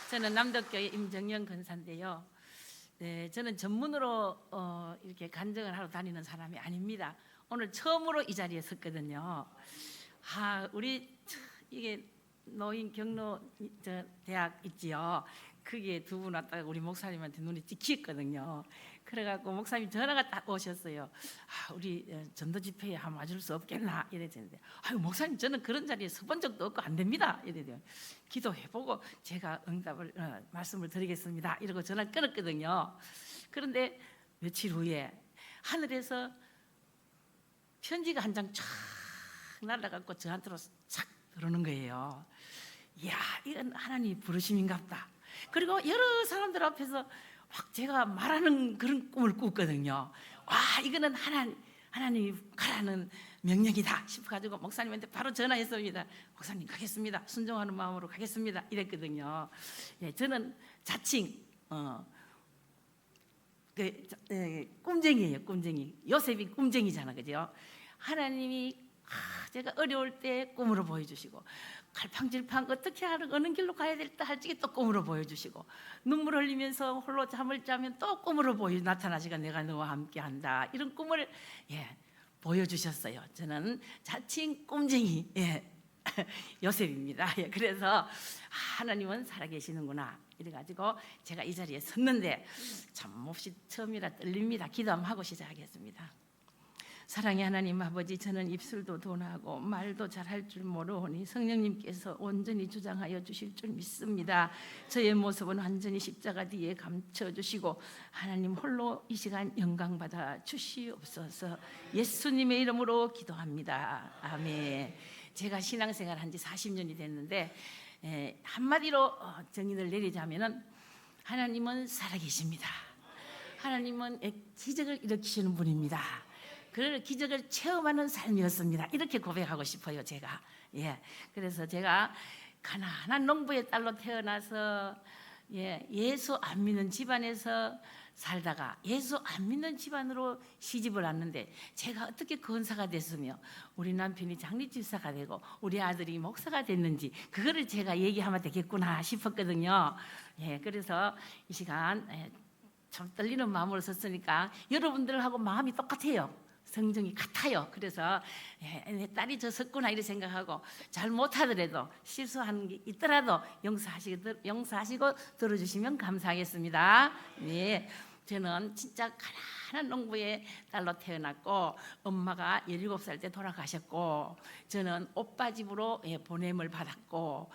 저는 남덕교회 임정영 권사인데요. 네, 저는 전문으로 이렇게 간증을 하러 다니는 사람이 아닙니다. 오늘 처음으로 이 자리에 섰거든요. 우리 이게 노인 경로 대학 있지요. 그게 두 분 왔다가 우리 목사님한테 눈이 찍혔거든요. 그래갖고 목사님 전화가 딱 오셨어요. 우리 전도 집회에 한번 와줄 수 없겠나 이랬는데, 목사님 저는 그런 자리에 서본 적도 없고 안 됩니다 이래요. 기도해보고 제가 응답을 말씀을 드리겠습니다 이러고 전화를 끊었거든요. 그런데 며칠 후에 하늘에서 편지가 한 장 쫙 날아갖고 저한테로 착 들어오는 거예요. 이야, 이건 하나님 부르심인갑다. 그리고 여러 사람들 앞에서 막 제가 말하는 그런 꿈을 꿨거든요. 이거는 하나님이 가라는 명령이다 싶어가지고 목사님한테 바로 전화했습니다. 목사님 가겠습니다. 순종하는 마음으로 가겠습니다 이랬거든요. 저는 자칭 꿈쟁이에요. 꿈쟁이. 요셉이 꿈쟁이잖아, 그죠? 하나님이 제가 어려울 때 꿈으로 보여주시고, 갈팡질팡 어떻게 어느 길로 가야 될까 할지 또 꿈으로 보여주시고, 눈물 흘리면서 홀로 잠을 자면 또 꿈으로 나타나시가 내가 너와 함께한다 이런 꿈을 보여주셨어요. 저는 자칭 꿈쟁이 요셉입니다. 그래서 하나님은 살아계시는구나 이래가지고 제가 이 자리에 섰는데 참 몹시 처음이라 떨립니다. 기도 한번 하고 시작하겠습니다. 사랑의 하나님 아버지, 저는 입술도 둔하고 말도 잘할 줄 모르오니 성령님께서 온전히 주장하여 주실 줄 믿습니다. 저의 모습은 완전히 십자가 뒤에 감춰주시고 하나님 홀로 이 시간 영광받아 주시옵소서. 예수님의 이름으로 기도합니다. 아멘. 제가 신앙생활 한 지 40년이 됐는데 한마디로 정의를 내리자면 하나님은 살아계십니다. 하나님은 기적을 일으키시는 분입니다. 그 기적을 체험하는 삶이었습니다. 이렇게 고백하고 싶어요, 제가. 그래서 제가 가난한 농부의 딸로 태어나서 예수 안 믿는 집안에서 살다가 예수 안 믿는 집안으로 시집을 왔는데, 제가 어떻게 권사가 됐으며 우리 남편이 장례집사가 되고 우리 아들이 목사가 됐는지 그거를 제가 얘기하면 되겠구나 싶었거든요. 그래서 이 시간 참 떨리는 마음으로 섰으니까 여러분들하고 마음이 똑같아요. 성정이 같아요. 그래서 내 딸이 저 섰구나 이렇게 생각하고, 잘 못하더라도 실수하는 게 있더라도 용서하시고 들어주시면 감사하겠습니다. 저는 진짜 가난한 농부의 딸로 태어났고 엄마가 17살 때 돌아가셨고, 저는 오빠 집으로 보냄을 받았고,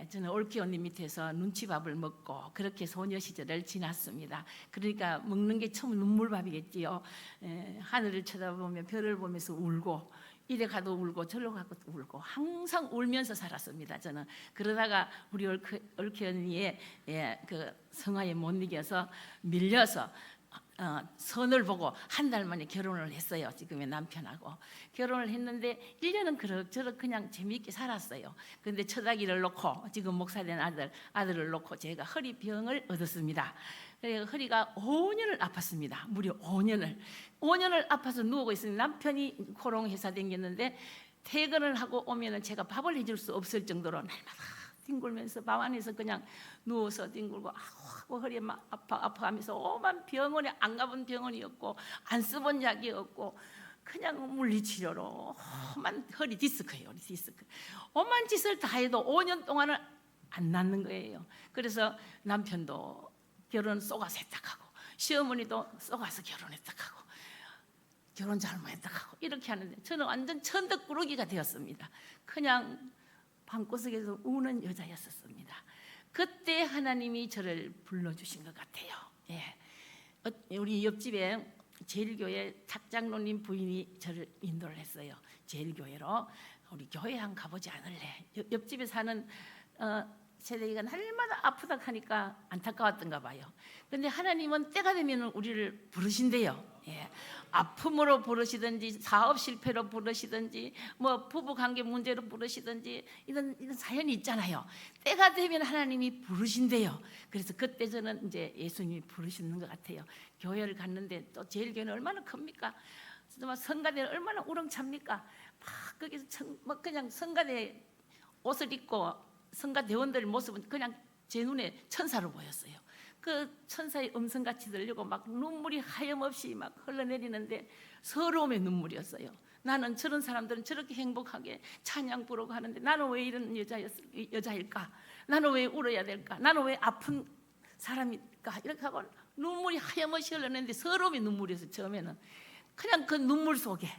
저는 올케 언니 밑에서 눈치밥을 먹고 그렇게 소녀 시절을 지났습니다. 그러니까 먹는 게 처음 눈물밥이겠지요. 하늘을 쳐다보며 별을 보면서 울고, 이래 가도 울고 저러 가도 울고 항상 울면서 살았습니다. 저는 그러다가 우리 올케 언니의 그 성화에 못 이겨서 밀려서 선을 보고 한 달 만에 결혼을 했어요. 지금의 남편하고 결혼을 했는데 1년은 그럭저럭 그냥 재미있게 살았어요. 그런데 첫 아기를 놓고, 지금 목사된 아들을 놓고 제가 허리병을 얻었습니다. 그래서 허리가 5년을 아팠습니다. 무려 5년을 아파서 누우고 있으니 남편이 코롱 회사 다녔는데 퇴근을 하고 오면은 제가 밥을 해줄 수 없을 정도로 날마다 뒹굴면서 방 안에서 그냥 누워서 뒹굴고 허리 막 아파하면서 오만 병원에 안 가본 병원이었고 안 써본 약이었고 그냥 물리치료로 오만 허리 디스크예요. 오만 짓을 다 해도 5년 동안은 안 낫는 거예요. 그래서 남편도 결혼 쏘가서 했다하고, 시어머니도 쏘가서 결혼했다하고, 결혼 잘못했다하고 이렇게 하는데 저는 완전 천덕꾸러기가 되었습니다. 그냥 방구석에서 우는 여자였었습니다. 그때 하나님이 저를 불러주신 것 같아요. 우리 옆집에 제일교회 탁장로님 부인이 저를 인도를 했어요. 제일교회로 우리 교회 한 가보지 않을래? 옆집에 사는 세대가 날마다 아프다 하니까 안타까웠던가 봐요. 그런데 하나님은 때가 되면 우리를 부르신대요. 아픔으로 부르시든지 사업 실패로 부르시든지 뭐 부부관계 문제로 부르시든지 이런 사연이 있잖아요. 때가 되면 하나님이 부르신대요. 그래서 그때 저는 이제 예수님이 부르시는 것 같아요. 교회를 갔는데 또 제일교회는 얼마나 큽니까? 성가대는 얼마나 우렁찹니까? 막 거기서 그냥 성가대 옷을 입고 성가대원들 모습은 그냥 제 눈에 천사로 보였어요. 그 천사의 음성같이 들리고 막 눈물이 하염없이 막 흘러내리는데 서러움의 눈물이었어요. 나는 저런 사람들은 저렇게 행복하게 찬양 부르고 하는데 나는 왜 이런 여자일까? 나는 왜 울어야 될까? 나는 왜 아픈 사람일까? 이렇게 하고 눈물이 하염없이 흘러내리는데 서러움의 눈물이었어요. 처음에는 그냥 그 눈물 속에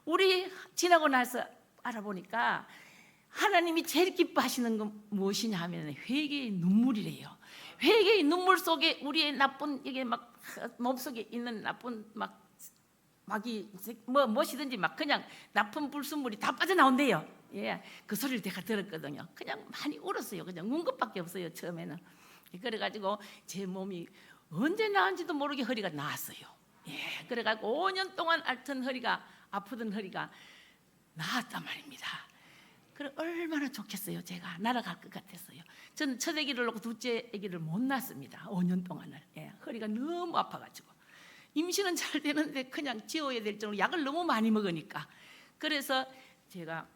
우리 지나고 나서 알아보니까 하나님이 제일 기뻐하시는 건 무엇이냐 하면 회개의 눈물이래요. 회개의 눈물 속에 우리의 나쁜 이게 막 몸속에 있는 나쁜 막이 무엇이든지 막 그냥 나쁜 불순물이 다 빠져나온대요. 그 소리를 제가 들었거든요. 그냥 많이 울었어요. 그냥 운 것밖에 없어요. 처음에는. 그래가지고 제 몸이 언제 나은지도 모르게 허리가 나았어요. 그래가지고 5년 동안 앓던 허리가 아프던 허리가 나았단 말입니다. 그래 얼마나 좋겠어요. 제가 날아갈 것 같았어요. 저는 첫 아기를 놓고 둘째 아기를 못 낳았습니다. 5년 동안을. 허리가 너무 아파가지고 임신은 잘 되는데 그냥 지워야 될 정도로 약을 너무 많이 먹으니까. 그래서 제가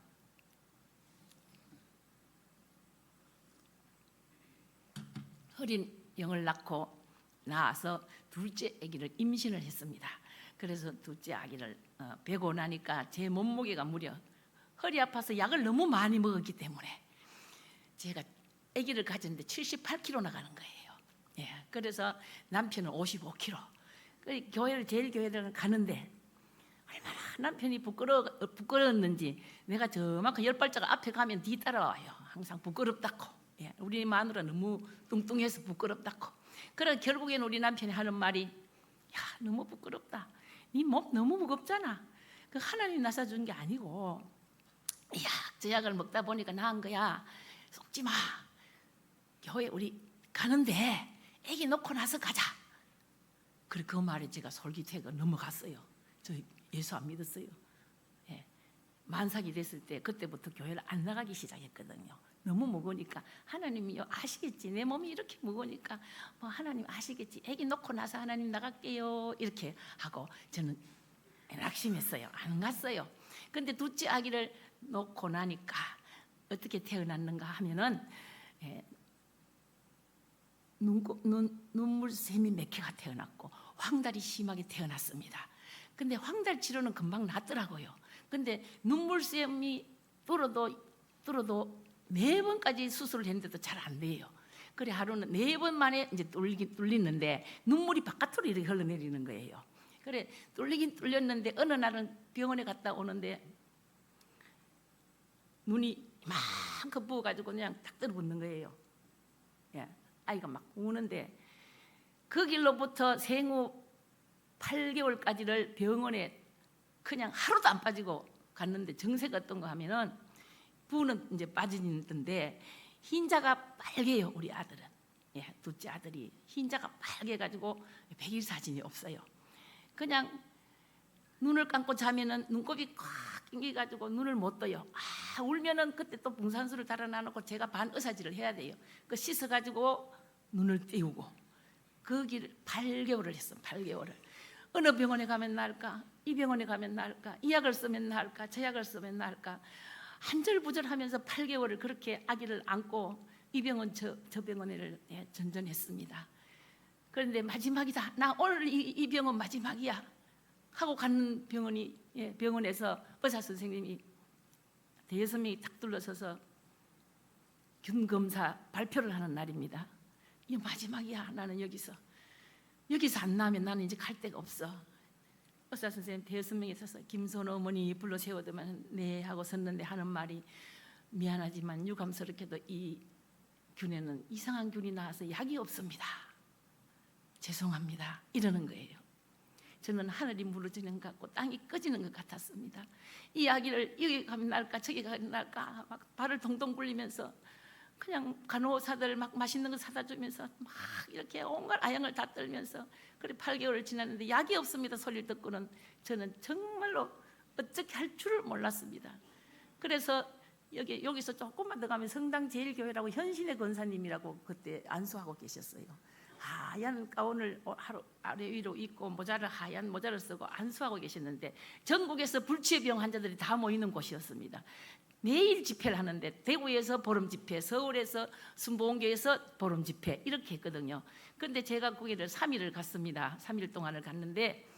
어린 영을 낳고 나와서 둘째 아기를 임신을 했습니다. 그래서 둘째 아기를 배고 나니까 제 몸무게가 무려 허리 아파서 약을 너무 많이 먹었기 때문에 제가 아기를 가졌는데 78kg 나가는 거예요. 그래서 남편은 55kg. 교회를 가는데 얼마나 남편이 부끄러웠는지 내가 저만큼 10발자가 앞에 가면 뒤 따라와요. 항상 부끄럽다고. 우리 마누라 너무 뚱뚱해서 부끄럽다고. 그래 결국에는 우리 남편이 하는 말이 야 너무 부끄럽다. 네 몸 너무 무겁잖아. 그 하나님 나사준 게 아니고 저 약을 먹다 보니까 나은 거야. 속지 마. 교회 우리 가는데 애기 놓고 나서 가자. 그래 그 말에 제가 솔깃해가 넘어갔어요. 저 예수 안 믿었어요. 만삭이 됐을 때 그때부터 교회를 안 나가기 시작했거든요. 너무 무거우니까 하나님이 아시겠지. 내 몸이 이렇게 무거우니까 뭐 하나님 아시겠지. 애기 놓고 나서 하나님 나갈게요. 이렇게 하고 저는 낙심했어요. 안 갔어요. 근데 둘째 아기를 놓고 나니까 어떻게 태어났는가 하면은 눈물샘이 몇 개가 태어났고 황달이 심하게 태어났습니다. 근데 황달 치료는 금방 낫더라고요. 근데 눈물샘이 뚫어도 4번까지 수술을 했는데도 잘 안 돼요. 그래 하루는 4번 만에 이제 뚫리는데 눈물이 바깥으로 이렇게 흘러내리는 거예요. 그래 뚫리긴 뚫렸는데 어느 날은 병원에 갔다 오는데 눈이 이만큼 부어가지고 그냥 탁 들어붙는 거예요. 아이가 막 우는데 그 길로부터 생후 8개월까지를 병원에 그냥 하루도 안 빠지고 갔는데 정세가 어떤 거 하면은 부는 이제 빠지는데 흰자가 빨개요. 우리 아들은 둘째 아들이 흰자가 빨개가지고 100일 사진이 없어요. 그냥 눈을 감고 자면은 눈곱이 꽉 낑겨가지고 눈을 못 떠요. 울면은 그때 또 붕산수를 달아놔놓고 제가 반의사질을 해야 돼요. 그 씻어가지고 눈을 띄우고 그 길을 8개월을 했어요. 8개월을 어느 병원에 가면 나을까? 이 병원에 가면 나을까? 이 약을 쓰면 나을까? 저 약을 쓰면 나을까? 한절부절하면서 8개월을 그렇게 아기를 안고 이 병원 저 병원을 전전했습니다. 그런데 마지막이다. 나 오늘 이 병원 마지막이야 하고 가는 병원에서 의사 선생님이 5명이 탁 둘러서서 균 검사 발표를 하는 날입니다. 이게 마지막이야. 나는 여기서 안 나면 나는 이제 갈 데가 없어. 의사 선생님 5명이 서서 김선호 어머니 불러 세워두면 네 하고 섰는데 하는 말이 미안하지만 유감스럽게도 이 균에는 이상한 균이 나와서 약이 없습니다. 죄송합니다. 이러는 거예요. 저는 하늘이 무너지는 것 같고 땅이 꺼지는 것 같았습니다. 이 아기를 여기 가면 날까 저기 가면 날까 막 발을 동동 굴리면서 그냥 간호사들 막 맛있는 거 사다 주면서 막 이렇게 온갖 아양을 다 떨면서 그래 8개월을 지났는데 약이 없습니다. 소리를 듣고는 저는 정말로 어떻게 할 줄을 몰랐습니다. 그래서 여기서 조금만 더 가면 성당 제일교회라고 현신의 권사님이라고 그때 안수하고 계셨어요. 하얀 가운을 하루 아래 위로 입고 모자를 하얀 모자를 쓰고 안수하고 계셨는데 전국에서 불치병 환자들이 다 모이는 곳이었습니다. 매일 집회를 하는데 대구에서 보름 집회, 서울에서 순복음교에서 보름 집회 이렇게 했거든요. 그런데 제가 거기를 3일을 갔습니다. 3일 동안을 갔는데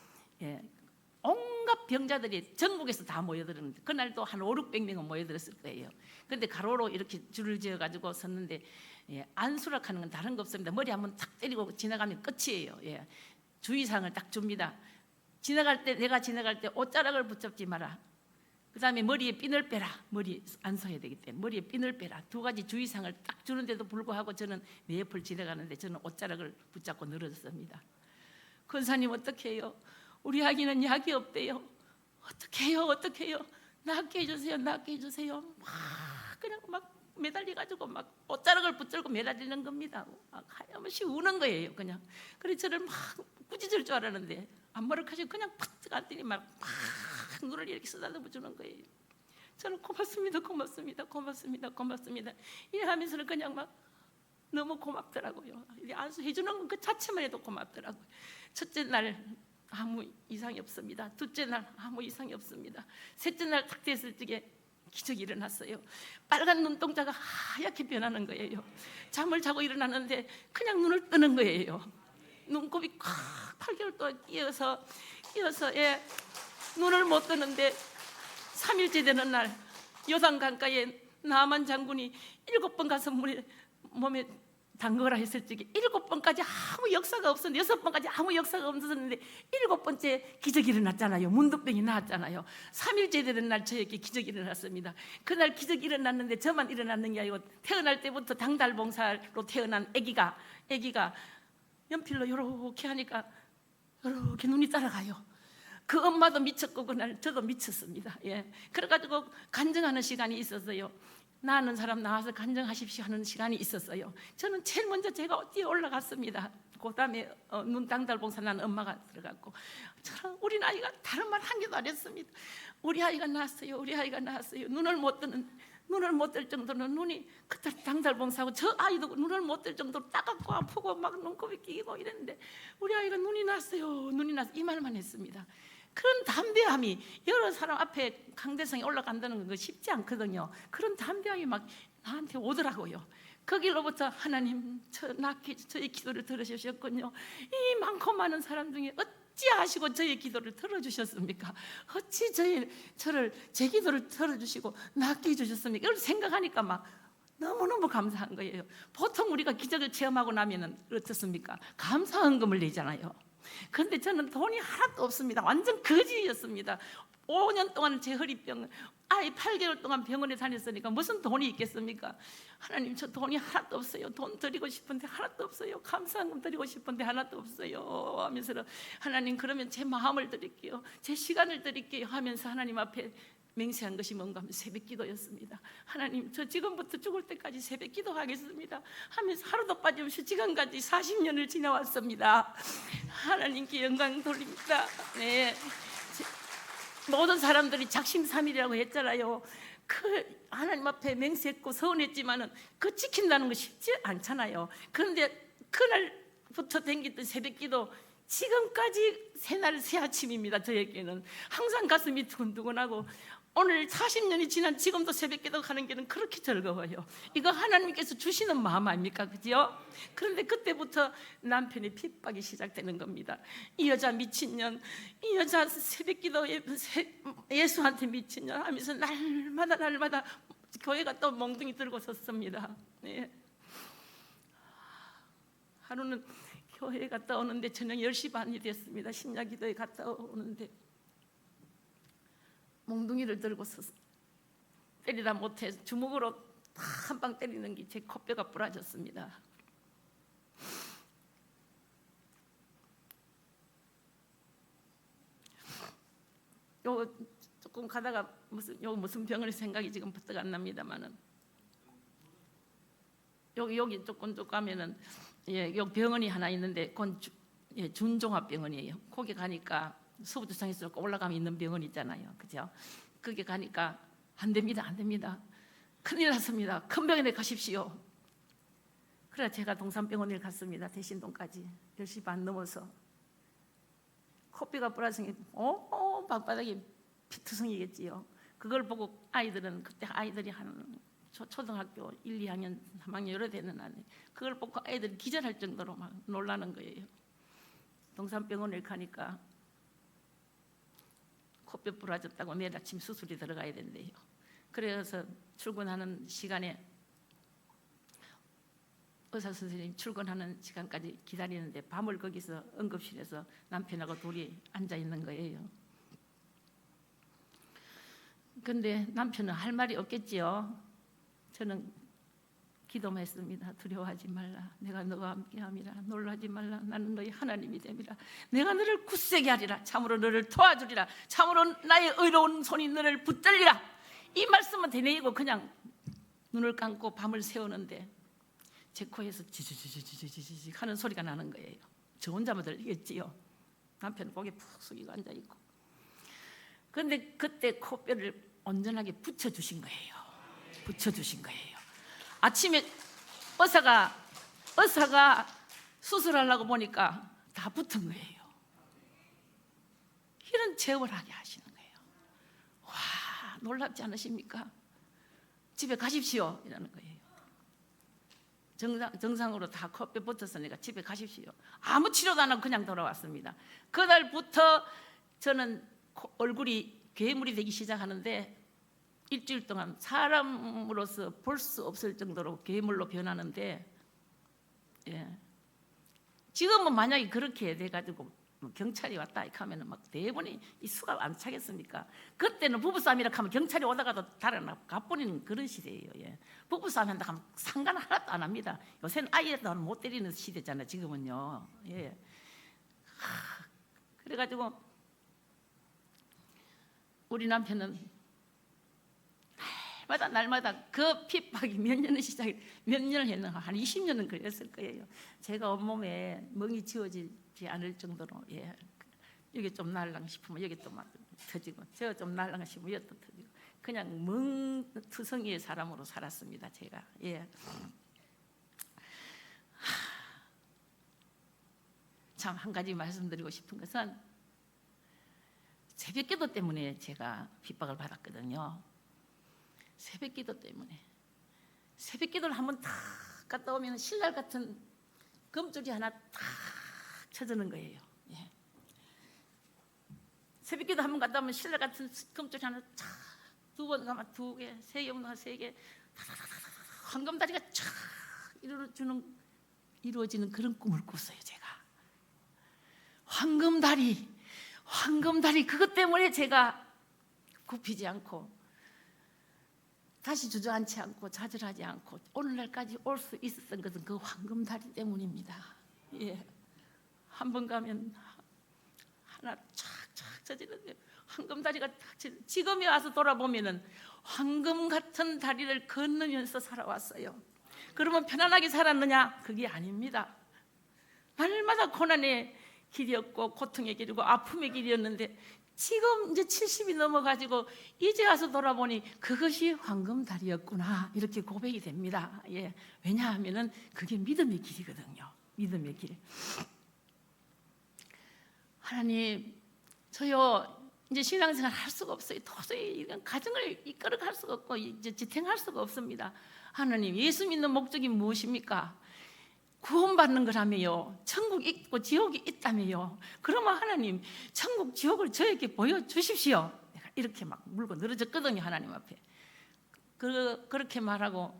온갖 병자들이 전국에서 다 모여들었는데 그날도 한 500~600명은 모여들었을 거예요. 그런데 가로로 이렇게 줄을 지어가지고 섰는데 안수락하는 건 다른 거 없습니다. 머리 한번 탁 때리고 지나가면 끝이에요. 주의사항을 딱 줍니다. 내가 지나갈 때 옷자락을 붙잡지 마라. 그 다음에 머리에 핀을 빼라. 머리 안수해야 되기 때문에 머리에 핀을 빼라. 2가지 주의사항을 딱 주는데도 불구하고 저는 내 옆을 지나가는데 저는 옷자락을 붙잡고 늘어졌습니다. 권사님 어떻게 해요? 우리 아기는 약이 없대요. 어떻게 해요? 어떻게 해요? 낫게 해주세요. 낫게 해주세요. 그냥 막 매달려가지고 막 옷자락을 붙들고 매달리는 겁니다. 하염없이 우는 거예요. 그냥. 그래서 저를 막 꾸짖을 줄 알았는데 안 머쓱하시고 그냥 팍 갔더니 막 눈을 이렇게 쓰다듬어 주는 거예요. 저는 고맙습니다. 고맙습니다. 고맙습니다. 고맙습니다. 이래 하면서는 그냥 막 너무 고맙더라고요. 안수해 주는 그 자체만 해도 고맙더라고요. 첫째 날 아무 이상이 없습니다. 둘째 날 아무 이상이 없습니다. 셋째 날 딱 됐을 적에 기적이 일어났어요. 빨간 눈동자가 하얗게 변하는 거예요. 잠을 자고 일어났는데 그냥 눈을 뜨는 거예요. 눈곱이 콱 8개월 동안 끼어서 눈을 못 뜨는데 3일째 되는 날 요단강가에 나만 장군이 7번 가서 몸에 담그라 했을 적에 7번까지 아무 역사가 없었는데 6번까지 아무 역사가 없었는데 7번째 기적이 일어났잖아요. 문득병이 나왔잖아요. 3일째 되는 날 저에게 기적이 일어났습니다. 그날 기적이 일어났는데 저만 일어났는 게 아니고 태어날 때부터 당달봉사로 태어난 아기가 연필로 이렇게 하니까 이렇게 눈이 따라가요. 그 엄마도 미쳤고 그날 저도 미쳤습니다. 그래가지고 간증하는 시간이 있었어요. 나는 사람 나와서 간증하십시오 하는 시간이 있었어요. 저는 제일 먼저 제가 뛰어 올라갔습니다. 그 다음에 눈땅달봉사 나는 엄마가 들어갔고 우리 아이가 다른 말 한 개도 안 했습니다. 우리 아이가 낳았어요. 우리 아이가 낳았어요. 눈을 못 뜰 정도로 눈이 그때 당달봉사하고 저 아이도 눈을 못 뜰 정도로 따갑고 아프고 막 눈곱이 끼고 이랬는데 우리 아이가 눈이 났어요. 눈이 났어 이 말만 했습니다. 그런 담대함이 여러 사람 앞에 강대상에 올라간다는 거 쉽지 않거든요. 그런 담대함이 막 나한테 오더라고요. 그 길로부터 하나님 저의 기도를 들으셨군요. 이 많고 많은 사람 중에 어찌하시고 저의 기도를 들어주셨습니까? 어찌 제 기도를 들어주시고 낫게 해주셨습니까? 이걸 생각하니까 막 너무너무 감사한 거예요. 보통 우리가 기적을 체험하고 나면 어떻습니까? 감사헌금을 내잖아요. 그런데 저는 돈이 하나도 없습니다. 완전 거지였습니다. 5년 동안 제 허리병, 아이 8개월 동안 병원에 다녔으니까 무슨 돈이 있겠습니까? 하나님 저 돈이 하나도 없어요. 돈 드리고 싶은데 하나도 없어요. 감사한금 드리고 싶은데 하나도 없어요 하면서 하나님 그러면 제 마음을 드릴게요. 제 시간을 드릴게요 하면서 하나님 앞에 맹세한 것이 뭔가 하면 새벽 기도였습니다. 하나님 저 지금부터 죽을 때까지 새벽 기도하겠습니다 하면서 하루도 빠짐없이 지금까지 40년을 지나왔습니다. 하나님께 영광 돌립니다. 모든 사람들이 작심삼일이라고 했잖아요. 그 하나님 앞에 맹세했고 서운했지만은 그 지킨다는 거 쉽지 않잖아요. 그런데 그날부터 댕겼던 새벽기도 지금까지 새날 새아침입니다. 저에게는 항상 가슴이 두근두근하고 오늘 40년이 지난 지금도 새벽기도 가는 게는 그렇게 즐거워요. 이거 하나님께서 주시는 마음 아닙니까? 그죠? 그런데 그때부터 남편의 핍박이 시작되는 겁니다. 이 여자 미친년, 이 여자 새벽기도에 예수한테 미친년 하면서 날마다 교회가 또 몽둥이 들고 섰습니다. 하루는 교회에 갔다 오는데 저녁 10시 반이 됐습니다. 심야기도에 갔다 오는데 몽둥이를 들고 서서 때리다 못해 주먹으로 한 방 때리는 게 제 코뼈가 부러졌습니다. 요 조금 가다가 무슨 병을 생각이 지금 부쩍 안 납니다만은 여기 조금 가면은 여기 병원이 하나 있는데 그건 준종합병원이에요. 거기 가니까 서부주상에서 올라가면 있는 병원 있잖아요. 그죠? 거기 가니까 안 됩니다. 큰일 났습니다. 큰 병원에 가십시오. 그래 제가 동산병원에 갔습니다. 대신동까지 10시 반 넘어서 코피가 불어성이 방바닥에 피투성이겠지요. 그걸 보고 아이들은 그때 아이들이 한 초등학교 1, 2학년, 3학년 여러 되는 아이 그걸 보고 아이들이 기절할 정도로 막 놀라는 거예요. 동산병원에 가니까 코뼈 부러졌다고 내일 아침 수술이 들어가야 된대요. 그래서 출근하는 시간에 의사 선생님 출근하는 시간까지 기다리는데 밤을 거기서 응급실에서 남편하고 둘이 앉아 있는 거예요. 근데 남편은 할 말이 없겠지요. 저는 기도만 했습니다. 두려워하지 말라. 내가 너와 함께함이라. 놀라지 말라. 나는 너희 하나님이 됨이라. 내가 너를 굳세게 하리라. 참으로 너를 도와주리라. 참으로 나의 의로운 손이 너를 붙들리라. 이 말씀은 되뇌이고 그냥 눈을 감고 밤을 새우는데 제 코에서 지지지지지지지 하는 소리가 나는 거예요. 저 혼자만 들리겠지요. 남편은 고개 푹 숙이고 앉아있고. 그런데 그때 코뼈를 온전하게 붙여주신 거예요. 붙여주신 거예요. 아침에 의사가 수술하려고 보니까 다 붙은 거예요. 이런 제어를 하게 하시는 거예요. 와, 놀랍지 않으십니까? 집에 가십시오 이라는 거예요. 정상으로 다 코뼈 붙었으니까 집에 가십시오. 아무 치료도 안 하고 그냥 돌아왔습니다. 그날부터 저는 얼굴이 괴물이 되기 시작하는데 일주일 동안 사람으로서 볼 수 없을 정도로 괴물로 변하는데, 지금은 만약에 그렇게 돼가지고 경찰이 왔다 이렇게 하면 막 대부분이 이 수가 안 차겠습니까? 그때는 부부싸움이라 하면 경찰이 오다가도 달아나 가버리는 그런 시대예요. 부부싸움 한다 하면 상관 하나도 안 합니다. 요새는 아이도 못 때리는 시대잖아요. 지금은요. 그래가지고 우리 남편은 날마다 그 핍박이 몇 년을 했는가 한 20년은 걸렸을 거예요. 제가 온몸에 멍이 지워지지 않을 정도로 여기 좀 날랑 싶으면 여기 또 막 터지고 저 좀 날랑 싶으면 여기 또 터지고 그냥 멍투성이의 사람으로 살았습니다. 제가 참 한 가지 말씀드리고 싶은 것은 새벽기도 때문에 제가 핍박을 받았거든요. 새벽기도 때문에 새벽기도를 한번 탁 갔다 오면 신랄 같은 금줄이 하나 탁 쳐주는 거예요. 새벽기도 한번 갔다 오면 신랄 같은 금줄이 하나 탁 두 번 가면 두 개, 세 개, 세 개, 황금다리가 쫙 이루어지는 그런 꿈을 꿨어요. 제가 황금다리 그것 때문에 제가 굽히지 않고 다시 주저앉지 않고 좌절하지 않고 오늘날까지 올 수 있었던 것은 그 황금다리 때문입니다. 한 번 가면 하나 쫙쫙 젖이는데 황금다리가 지금에 와서 돌아보면은 황금 같은 다리를 건너면서 살아왔어요. 그러면 편안하게 살았느냐? 그게 아닙니다. 날마다 고난의 길이었고 고통의 길이고 아픔의 길이었는데 지금 이제 70이 넘어가지고 이제 와서 돌아보니 그것이 황금다리였구나 이렇게 고백이 됩니다. 왜냐하면은 그게 믿음의 길이거든요. 믿음의 길. 하나님, 저요 이제 신앙생활 할 수가 없어요. 도저히 이런 가정을 이끌어갈 수가 없고 이제 지탱할 수가 없습니다. 하나님, 예수 믿는 목적이 무엇입니까? 구원받는 거라며요. 천국이 있고 지옥이 있다며요. 그러면 하나님, 천국 지옥을 저에게 보여주십시오. 내가 이렇게 막 물고 늘어졌거든요. 하나님 앞에. 그렇게 말하고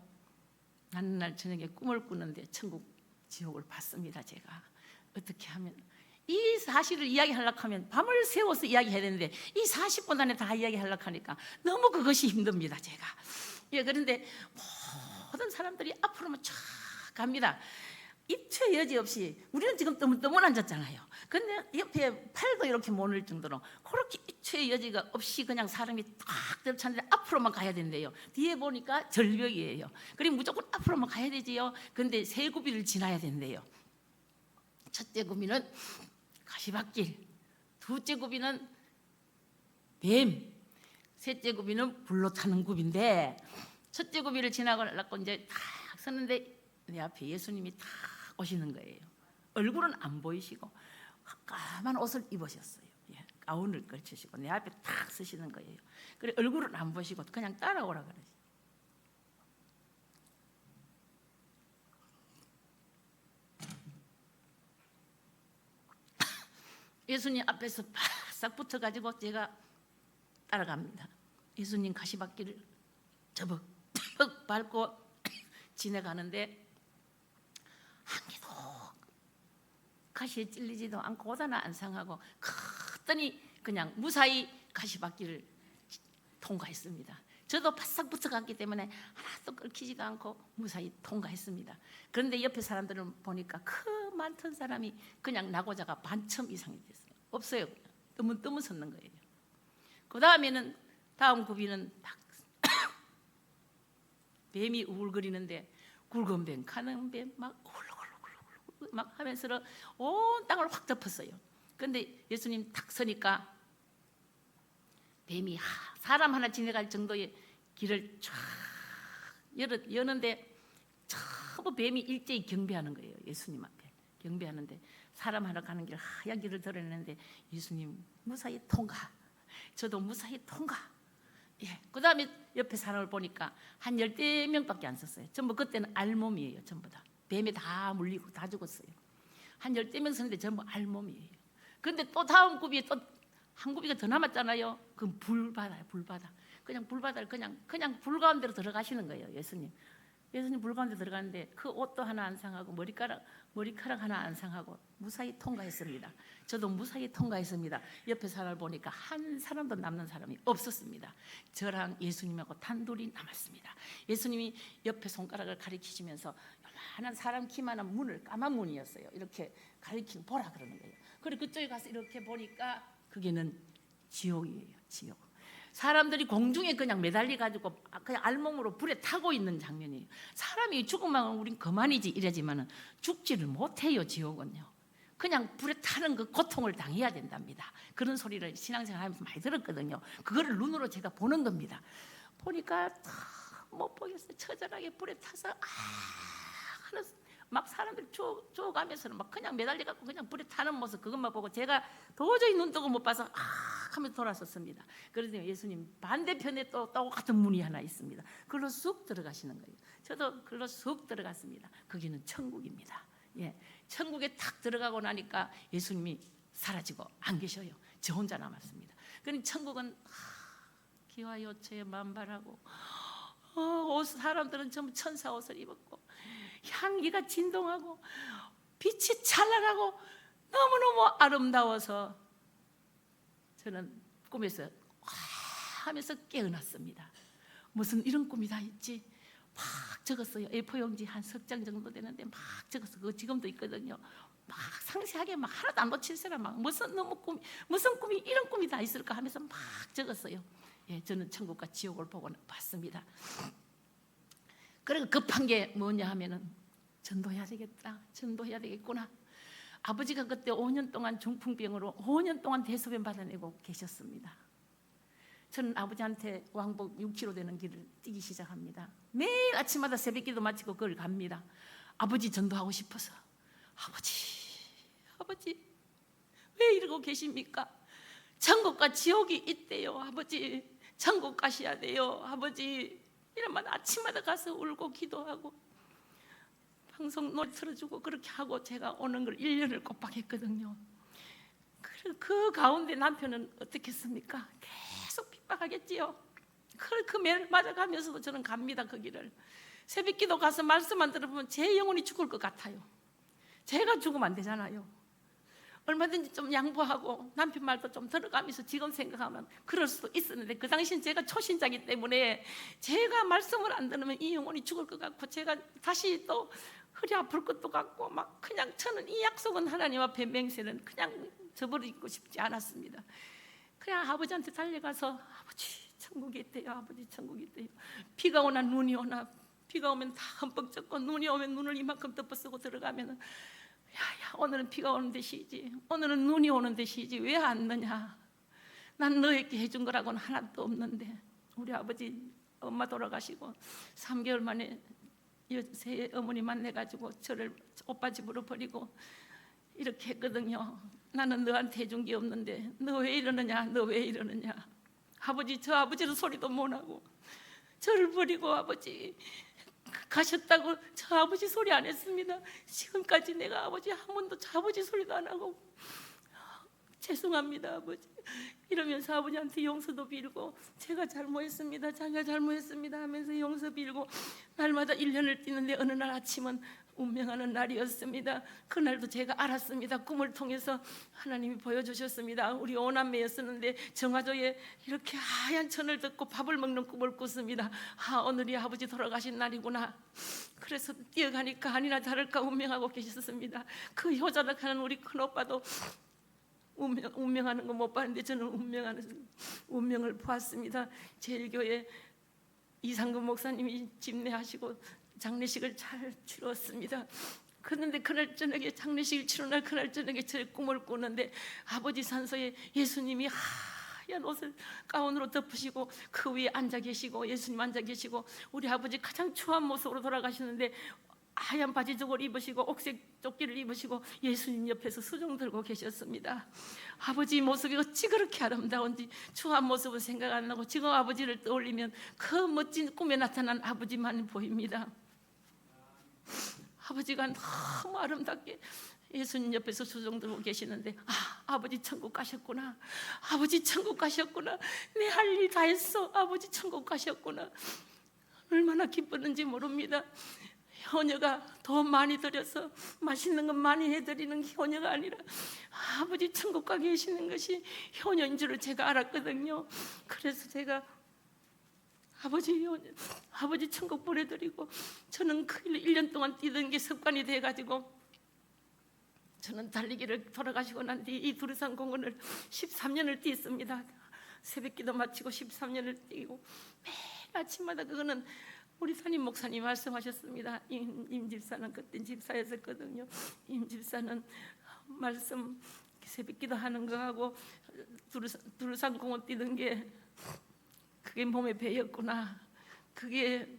나는 날 저녁에 꿈을 꾸는데 천국 지옥을 봤습니다. 제가 어떻게 하면 이 사실을 이야기하려고 하면 밤을 새워서 이야기해야 되는데 이 40분 안에 다 이야기하려고 하니까 너무 그것이 힘듭니다. 제가 그런데 모든 사람들이 앞으로만 쫙 갑니다. 입체 여지 없이 우리는 지금 떠문 앉았잖아요. 근데 옆에 팔도 이렇게 모를 정도로 그렇게 입체 여지가 없이 그냥 사람이 딱 들쳤는데 앞으로만 가야 된대요. 뒤에 보니까 절벽이에요. 그리고 무조건 앞으로만 가야 되지요. 근데 세 구비를 지나야 된대요. 첫째 구비는 가시밭길, 두째 구비는 뱀, 셋째 구비는 불로 타는 구비인데 첫째 구비를 지나고 이제 딱 섰는데 내 앞에 예수님이 탁 오시는 거예요. 얼굴은 안 보이시고 까만 옷을 입으셨어요. 예, 가운을 걸치시고 내 앞에 탁 서시는 거예요. 그래 얼굴은 안 보시고 그냥 따라오라 그러지. 예수님 앞에서 바싹 붙어가지고 제가 따라갑니다. 예수님 가시밭길을 저벅 밟고 지나가는데 한 개도 가시에 찔리지도 않고 옷 하나 안 상하고 그랬더니 그냥 무사히 가시밭길을 통과했습니다. 저도 바싹 붙어갔기 때문에 하나도 끓기지도 않고 무사히 통과했습니다. 그런데 옆에 사람들은 보니까 그 많던 사람이 그냥 나고자가 반쯤 이상이 됐어요. 없어요. 뜨문뜨문 섰는 거예요. 그 다음에는 다음 구비는 딱 뱀이 우울거리는데 굵은 뱀, 가는 뱀 막 훌루훌루훌루 막 하면서 온 땅을 확 덮었어요. 그런데 예수님 탁 서니까 뱀이 사람 하나 지나갈 정도의 길을 쫙 여는데 전부 뱀이 일제히 경배하는 거예요. 예수님 앞에 경배하는데 사람 하나 가는 길 하얀 길을 드러내는데 예수님 무사히 통과. 저도 무사히 통과. 예. 그 다음에 옆에 사람을 보니까 한 10명밖에 안 썼어요. 전부 그때는 알몸이에요. 전부 다 뱀에 다 물리고 다 죽었어요. 한 10명 썼는데 전부 알몸이에요. 그런데 또 다음 구비에 또 한 구비가 더 남았잖아요. 그럼 불바다예요. 불바다. 그냥 불바다를 그냥 불 가운데로 들어가시는 거예요. 예수님 불 가운데 들어가는데 그 옷도 하나 안 상하고 머리카락 하나 안 상하고 무사히 통과했습니다. 저도 무사히 통과했습니다. 옆에 사람을 보니까 한 사람도 남는 사람이 없었습니다. 저랑 예수님하고 단둘이 남았습니다. 예수님이 옆에 손가락을 가리키시면서 요만한 사람 키만한 문을 까만 문이었어요. 이렇게 가리키고 보라 그러는 거예요. 그리고 그쪽에 가서 이렇게 보니까 그게는 지옥이에요. 지옥. 사람들이 공중에 그냥 매달려 가지고 그냥 알몸으로 불에 타고 있는 장면이에요. 사람이 죽으면 우린 그만이지 이러지만은 죽지를 못해요. 지옥은요. 그냥 불에 타는 그 고통을 당해야 된답니다. 그런 소리를 신앙생활하면서 많이 들었거든요. 그거를 눈으로 제가 보는 겁니다. 보니까 못 보겠어요. 처절하게 불에 타서 하는 막 사람들 죽어가면서는 막 그냥 매달려갖고 그냥 불에 타는 모습 그것만 보고 제가 도저히 눈 뜨고 못 봐서 하면서 돌아섰습니다. 그런데 예수님 반대편에 또 똑같은 문이 하나 있습니다. 그걸로 쑥 들어가시는 거예요. 저도 그걸로 쑥 들어갔습니다. 거기는 천국입니다. 예, 천국에 탁 들어가고 나니까 예수님이 사라지고 안 계셔요. 저 혼자 남았습니다. 그러니 천국은 기와 요체에 만발하고 사람들은 전부 천사 옷을 입었고 향기가 진동하고 빛이 찬란하고 너무너무 아름다워서 저는 꿈에서 하면서 깨어났습니다. 무슨 이런 꿈이 다 있지? 막 적었어요. A4 용지 한 10장 정도 되는데 막 적었어요. 그거 지금도 있거든요. 막 상세하게 막 하나도 안 놓칠 사람 막 무슨 꿈이 이런 꿈이 다 있을까 하면서 막 적었어요. 예, 저는 천국과 지옥을 보고 봤습니다. 그리고 급한 게 뭐냐 하면은 전도해야 되겠다. 전도해야 되겠구나. 아버지가 그때 5년 동안 중풍병으로 5년 동안 대소변 받아내고 계셨습니다. 저는 아버지한테 왕복 6km 되는 길을 뛰기 시작합니다. 매일 아침마다 새벽기도 마치고 그걸 갑니다. 아버지 전도하고 싶어서. 아버지 왜 이러고 계십니까? 천국과 지옥이 있대요. 아버지 천국 가셔야 돼요. 아버지 이러면 아침마다 가서 울고 기도하고 방송 노래 틀어주고 그렇게 하고 제가 오는 걸 1년을 꼬박했거든요. 그 가운데 남편은 어떻겠습니까? 계속 핍박하겠지요. 그 매를 맞아가면서도 저는 갑니다. 그 길을. 새벽기도 가서 말씀만 들어보면 제 영혼이 죽을 것 같아요. 제가 죽으면 안 되잖아요. 얼마든지 좀 양보하고 남편 말도 좀 들어가면서 지금 생각하면 그럴 수도 있었는데 그 당시엔 제가 초신자이기 때문에 제가 말씀을 안 들으면 이 영혼이 죽을 것 같고 제가 다시 또 허리 아플 것도 같고 막 그냥 저는 이 약속은 하나님 앞에 맹세는 그냥 저버리고 싶지 않았습니다. 그냥 아버지한테 달려가서 아버지 천국에 있대요. 아버지 천국에 있대요. 비가 오나 눈이 오나 비가 오면 다 흠뻑 젖고 눈이 오면 눈을 이만큼 덮어쓰고 들어가면 야야 오늘은 비가 오는 듯이지 오늘은 눈이 오는 듯이지 왜 안 넣냐. 난 너에게 해준 거라고는 하나도 없는데 우리 아버지 엄마 돌아가시고 3개월 만에 새 어머니 만나가지고 저를 오빠 집으로 버리고 이렇게 했거든요. 나는 너한테 해준 게 없는데 너 왜 이러느냐, 너 왜 이러느냐. 아버지, 저 아버지는 소리도 못하고 저를 버리고 아버지 가셨다고 저 아버지 소리 안 했습니다. 지금까지 내가 아버지 한 번도 저 아버지 소리도 안 하고 죄송합니다 아버지 이러면서 아버지한테 용서도 빌고 제가 잘못했습니다, 자기가 잘못했습니다 하면서 용서 빌고 날마다 1년을 뛰는데 어느 날 아침은 운명하는 날이었습니다. 그날도 제가 알았습니다. 꿈을 통해서 하나님이 보여주셨습니다. 우리 오남매였었는데 정화조에 이렇게 하얀 천을 듣고 밥을 먹는 꿈을 꿨습니다. 오늘이 아버지 돌아가신 날이구나. 그래서 뛰어가니까 아니나 다를까 운명하고 계셨습니다. 그 효자를 가는 우리 큰오빠도 운명하는 거 못 봤는데 저는 운명을 보았습니다. 제일교회 이상근 목사님이 집례하시고 장례식을 잘 치렀습니다. 그런데 그날 저녁에 장례식을 치른 날 그날 저녁에 제 꿈을 꾸는데 아버지 산소에 예수님이 하얀 옷을 가운으로 덮으시고 그 위에 앉아 계시고 예수님 앉아 계시고 우리 아버지 가장 추한 모습으로 돌아가시는데 하얀 바지족을 입으시고 옥색 조끼를 입으시고 예수님 옆에서 수종 들고 계셨습니다. 아버지 모습이 어찌 그렇게 아름다운지 추한 모습은 생각 안 나고 지금 아버지를 떠올리면 그 멋진 꿈에 나타난 아버지만 보입니다. 아버지가 너무 아름답게 예수님 옆에서 수종 들고 계시는데 아버지 천국 가셨구나, 아버지 천국 가셨구나, 내 할 일 다 했어, 아버지 천국 가셨구나. 얼마나 기뻤는지 모릅니다. 효녀가 돈 많이 들여서 맛있는 것 많이 해드리는 효녀가 아니라 아버지 천국 가 계시는 것이 효녀인 줄을 제가 알았거든요. 그래서 제가 아버지 천국 보내드리고 저는 그 1년 동안 뛰던 게 습관이 돼가지고 저는 달리기를 돌아가시고 난 뒤 이 두루산 공원을 13년을 뛰었습니다. 새벽기도 마치고 13년을 뛰고 매일 아침마다 그거는 우리 담임 목사님 말씀하셨습니다. 임 집사는 그때 집사였었거든요. 임 집사는 말씀 새벽기도 하는 거하고 두루산 공원 뛰는 게 그게 몸에 배였구나, 그게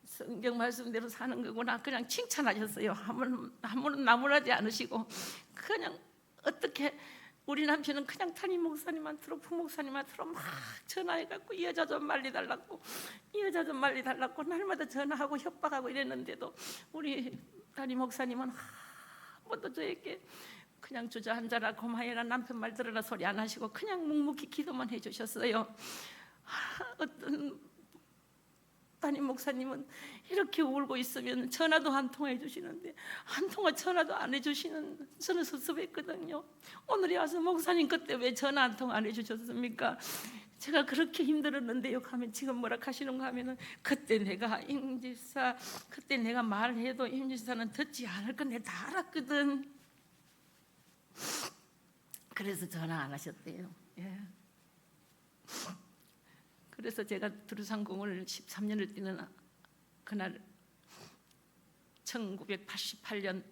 성경 말씀대로 사는 거구나. 그냥 칭찬하셨어요. 한 번은 나무라지 않으시고 그냥 어떻게 우리 남편은 그냥 담임 목사님한테로 부목사님한테로 막 전화해갖고 이 여자 좀 말리달라고, 이 여자 좀 말리달라고 날마다 전화하고 협박하고 이랬는데도 우리 담임 목사님은 한 번도 저에게 그냥 주저앉아라 고마해라 남편 말 들으라 소리 안 하시고 그냥 묵묵히 기도만 해주셨어요. 어떤 담임 목사님은 이렇게 울고 있으면 전화도 한 통화 해주시는데 한 통화 전화도 안 해주시는 저는 섭섭했거든요. 오늘에 와서 목사님 그때 왜 전화 한 통화 안 해주셨습니까? 제가 그렇게 힘들었는데요 하면 지금 뭐라 하시는가 하면은 그때 내가 임집사 그때 내가 말해도 임집사는 듣지 않을 건 내가 다 알았거든. 그래서 전화 안 하셨대요. 예. 그래서 제가 두루산공을 13년을 뛰는 그날 1988년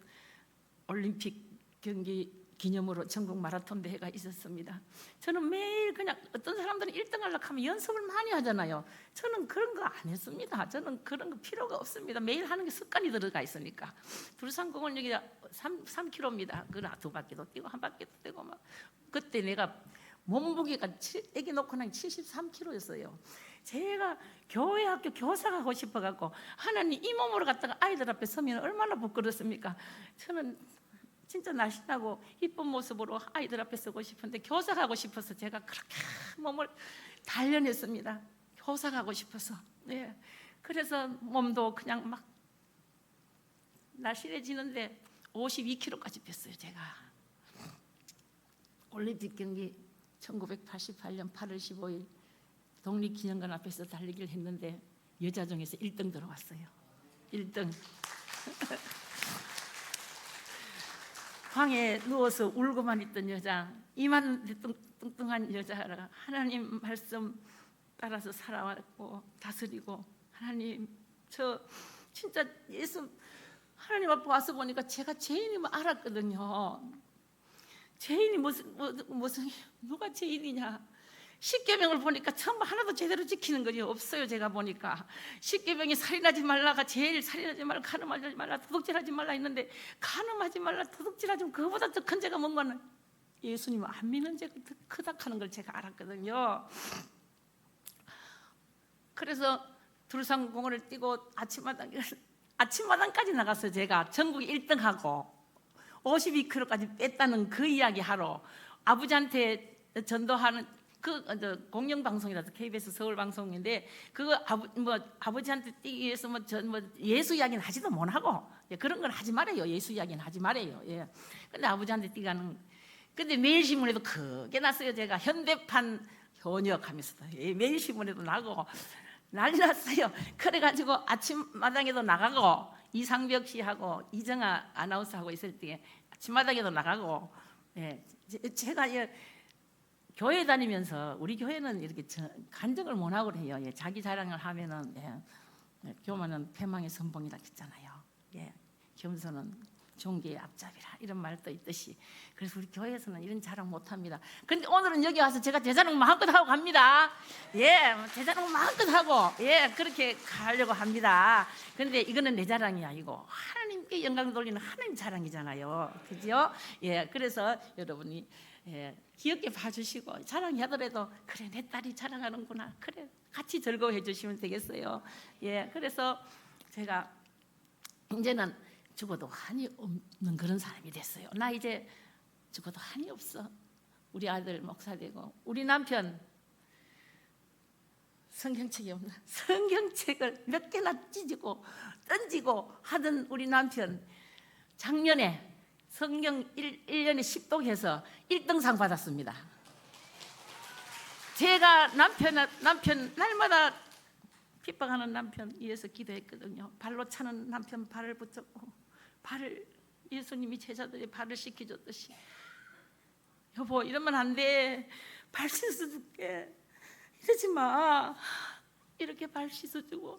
올림픽 경기 기념으로 전국 마라톤 대회가 있었습니다. 저는 매일 그냥 어떤 사람들은 1등 하려고 하면 연습을 많이 하잖아요. 저는 그런 거 안 했습니다. 저는 그런 거 필요가 없습니다. 매일 하는 게 습관이 들어가 있으니까. 두루산공은 여기 3km입니다. 그나 2바퀴도 뛰고 1바퀴도 뛰고 막 그때 내가 몸무게가 애기 놓고 난 73kg였어요. 제가 교회 학교 교사 가고 싶어갖고 하나님 이 몸으로 갔다가 아이들 앞에 서면 얼마나 부끄럽습니까? 저는 진짜 날씬하고 이쁜 모습으로 아이들 앞에 서고 싶은데 교사 가고 싶어서 제가 그렇게 몸을 단련했습니다. 교사 가고 싶어서. 네. 그래서 몸도 그냥 막 날씬해지는데 52kg까지 뺐어요. 제가 올림픽 경기 1988년 8월 15일 독립기념관 앞에서 달리기를 했는데 여자 중에서 1등 들어왔어요. 1등. 방에 누워서 울고만 있던 여자, 이만 뚱뚱한 여자라 하나님 말씀 따라서 살아왔고 다스리고 하나님 저 진짜 예수 하나님 앞에 와서 보니까 제가 죄인임을 알았거든요. 죄인이 무슨 누가 죄인이냐? 십계명을 보니까 전부 하나도 제대로 지키는 것이 없어요. 제가 보니까 십계명이 살인하지 말라가 제일, 살인하지 말라, 간음하지 말라, 도둑질하지 말라 했는데, 간음하지 말라, 도둑질하지 말라, 그거보다 더 큰 죄가 뭔가는 예수님 안 믿는 죄가 더 크다 하는 걸 제가 알았거든요. 그래서 두루상공원을 뛰고 아침마당까지 나갔어요. 제가 전국 1등하고 52kg까지 뺐다는 그 이야기 하러 아버지한테 전도하는 공영방송이라서 KBS 서울 방송인데, 그거 아버지한테 뛰기 위해서 예수 이야기는 하지도 못하고, 그런 건 하지 말아요. 예수 이야기는 하지 말아요. 예. 근데 아버지한테 뛰가는, 근데 매일신문에도 크게 났어요. 제가 현대판 현역 하면서도 매일신문에도 나고 난리 났어요. 그래가지고 아침마당에도 나가고, 이상벽 씨하고 이정아 아나운서하고 있을 때 아침마당에도 나가고, 예. 제가 교회 다니면서, 우리 교회는 이렇게 간증을 못하고 해요. 예. 자기 자랑을 하면은, 예. 교만은 패망의 선봉이라 했잖아요. 예. 겸손은 종교의 앞잡이라, 이런 말도 있듯이. 그래서 우리 교회에서는 이런 자랑 못합니다. 그런데 오늘은 여기 와서 제가 제 자랑 마음껏 하고 갑니다. 예, 제 자랑 마음껏 하고, 예, 그렇게 가려고 합니다. 그런데 이거는 내 자랑이 아니고 하나님께 영광 돌리는 하나님 자랑이잖아요. 그죠? 예, 그래서 여러분이, 예, 귀엽게 봐주시고, 자랑이 하더라도 그래, 내 딸이 자랑하는구나, 그래, 같이 즐거워해 주시면 되겠어요. 예, 그래서 제가 이제는 죽어도 한이 없는 그런 사람이 됐어요. 나 이제 죽어도 한이 없어. 우리 아들 목사 되고, 우리 남편 성경책이 없나? 성경책을 몇 개나 찢고 던지고 하던 우리 남편, 작년에 성경 1년에 10독해서 1등상 받았습니다. 제가 남편 날마다 핍박하는 남편 위해서 기도했거든요. 발로 차는 남편 발을 붙잡고, 발을, 예수님이 제자들의 발을 씻겨줬듯이, 여보 이러면 안 돼, 발 씻어줄게, 이러지 마, 이렇게 발 씻어주고,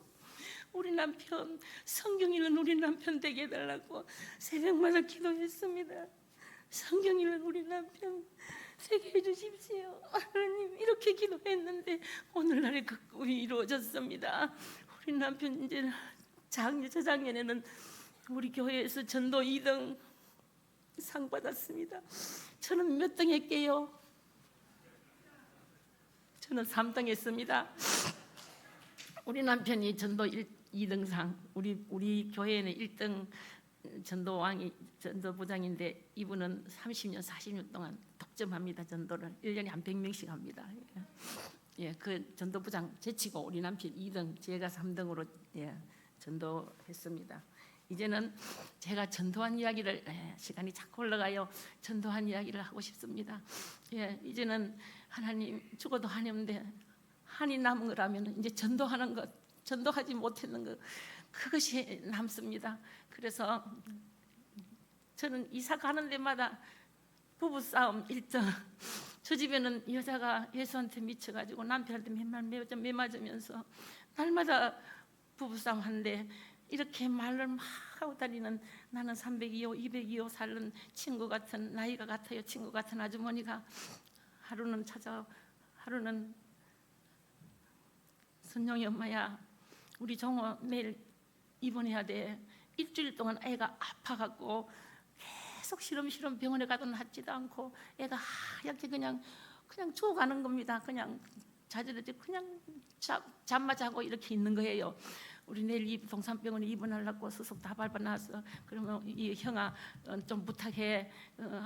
우리 남편, 성경 읽는 우리 남편 되게 해달라고 새벽마다 기도했습니다. 성경 읽는 우리 남편 되게 해주십시오. 하나님, 이렇게 기도했는데 오늘날에 그 꿈이 이루어졌습니다. 우리 남편 이제 저작년에는 우리 교회에서 전도 2등 상 받았습니다. 저는 몇 등 했게요? 저는 3등 했습니다. 우리 남편이 전도 2등상, 우리 교회에는 1등 전도부장인데, 이분은 30년 40년 동안 독점합니다. 전도를 1년에 한 100명씩 합니다. 예, 그 전도부장 제치고 우리 남편 2등, 제가 3등으로, 예, 전도했습니다. 이제는 제가 전도한 이야기를, 시간이 자꾸 흘러가요. 전도한 이야기를 하고 싶습니다. 예, 이제는 하나님, 죽어도 한이 없는데 한이 남은 거라면 이제 전도하는 것, 전도하지 못했는 것, 그것이 남습니다. 그래서 저는 이사 가는 데마다 부부싸움 1등. 저 집에는 여자가 예수한테 미쳐가지고 남편한테 맨날 매맞으면서 날마다 부부싸움 하는데, 이렇게 말을 막 하고 다니는, 나는 302호 202호 살는 친구 같은, 나이가 같아요, 친구 같은 아주머니가 하루는 찾아와, 하루는 선영이 엄마야, 우리 종호 내일 입원해야 돼. 일주일 동안 애가 아파갖고 계속 시름시름 병원에 가도 낫지도 않고 애가 하얗게 그냥 죽어가는 겁니다. 그냥 자지러지 그냥 잠만 자고 이렇게 있는 거예요. 우리 내일 동산병원에 입원하려고 수속 다 밟아놨어. 그러면 이 형아, 좀 부탁해.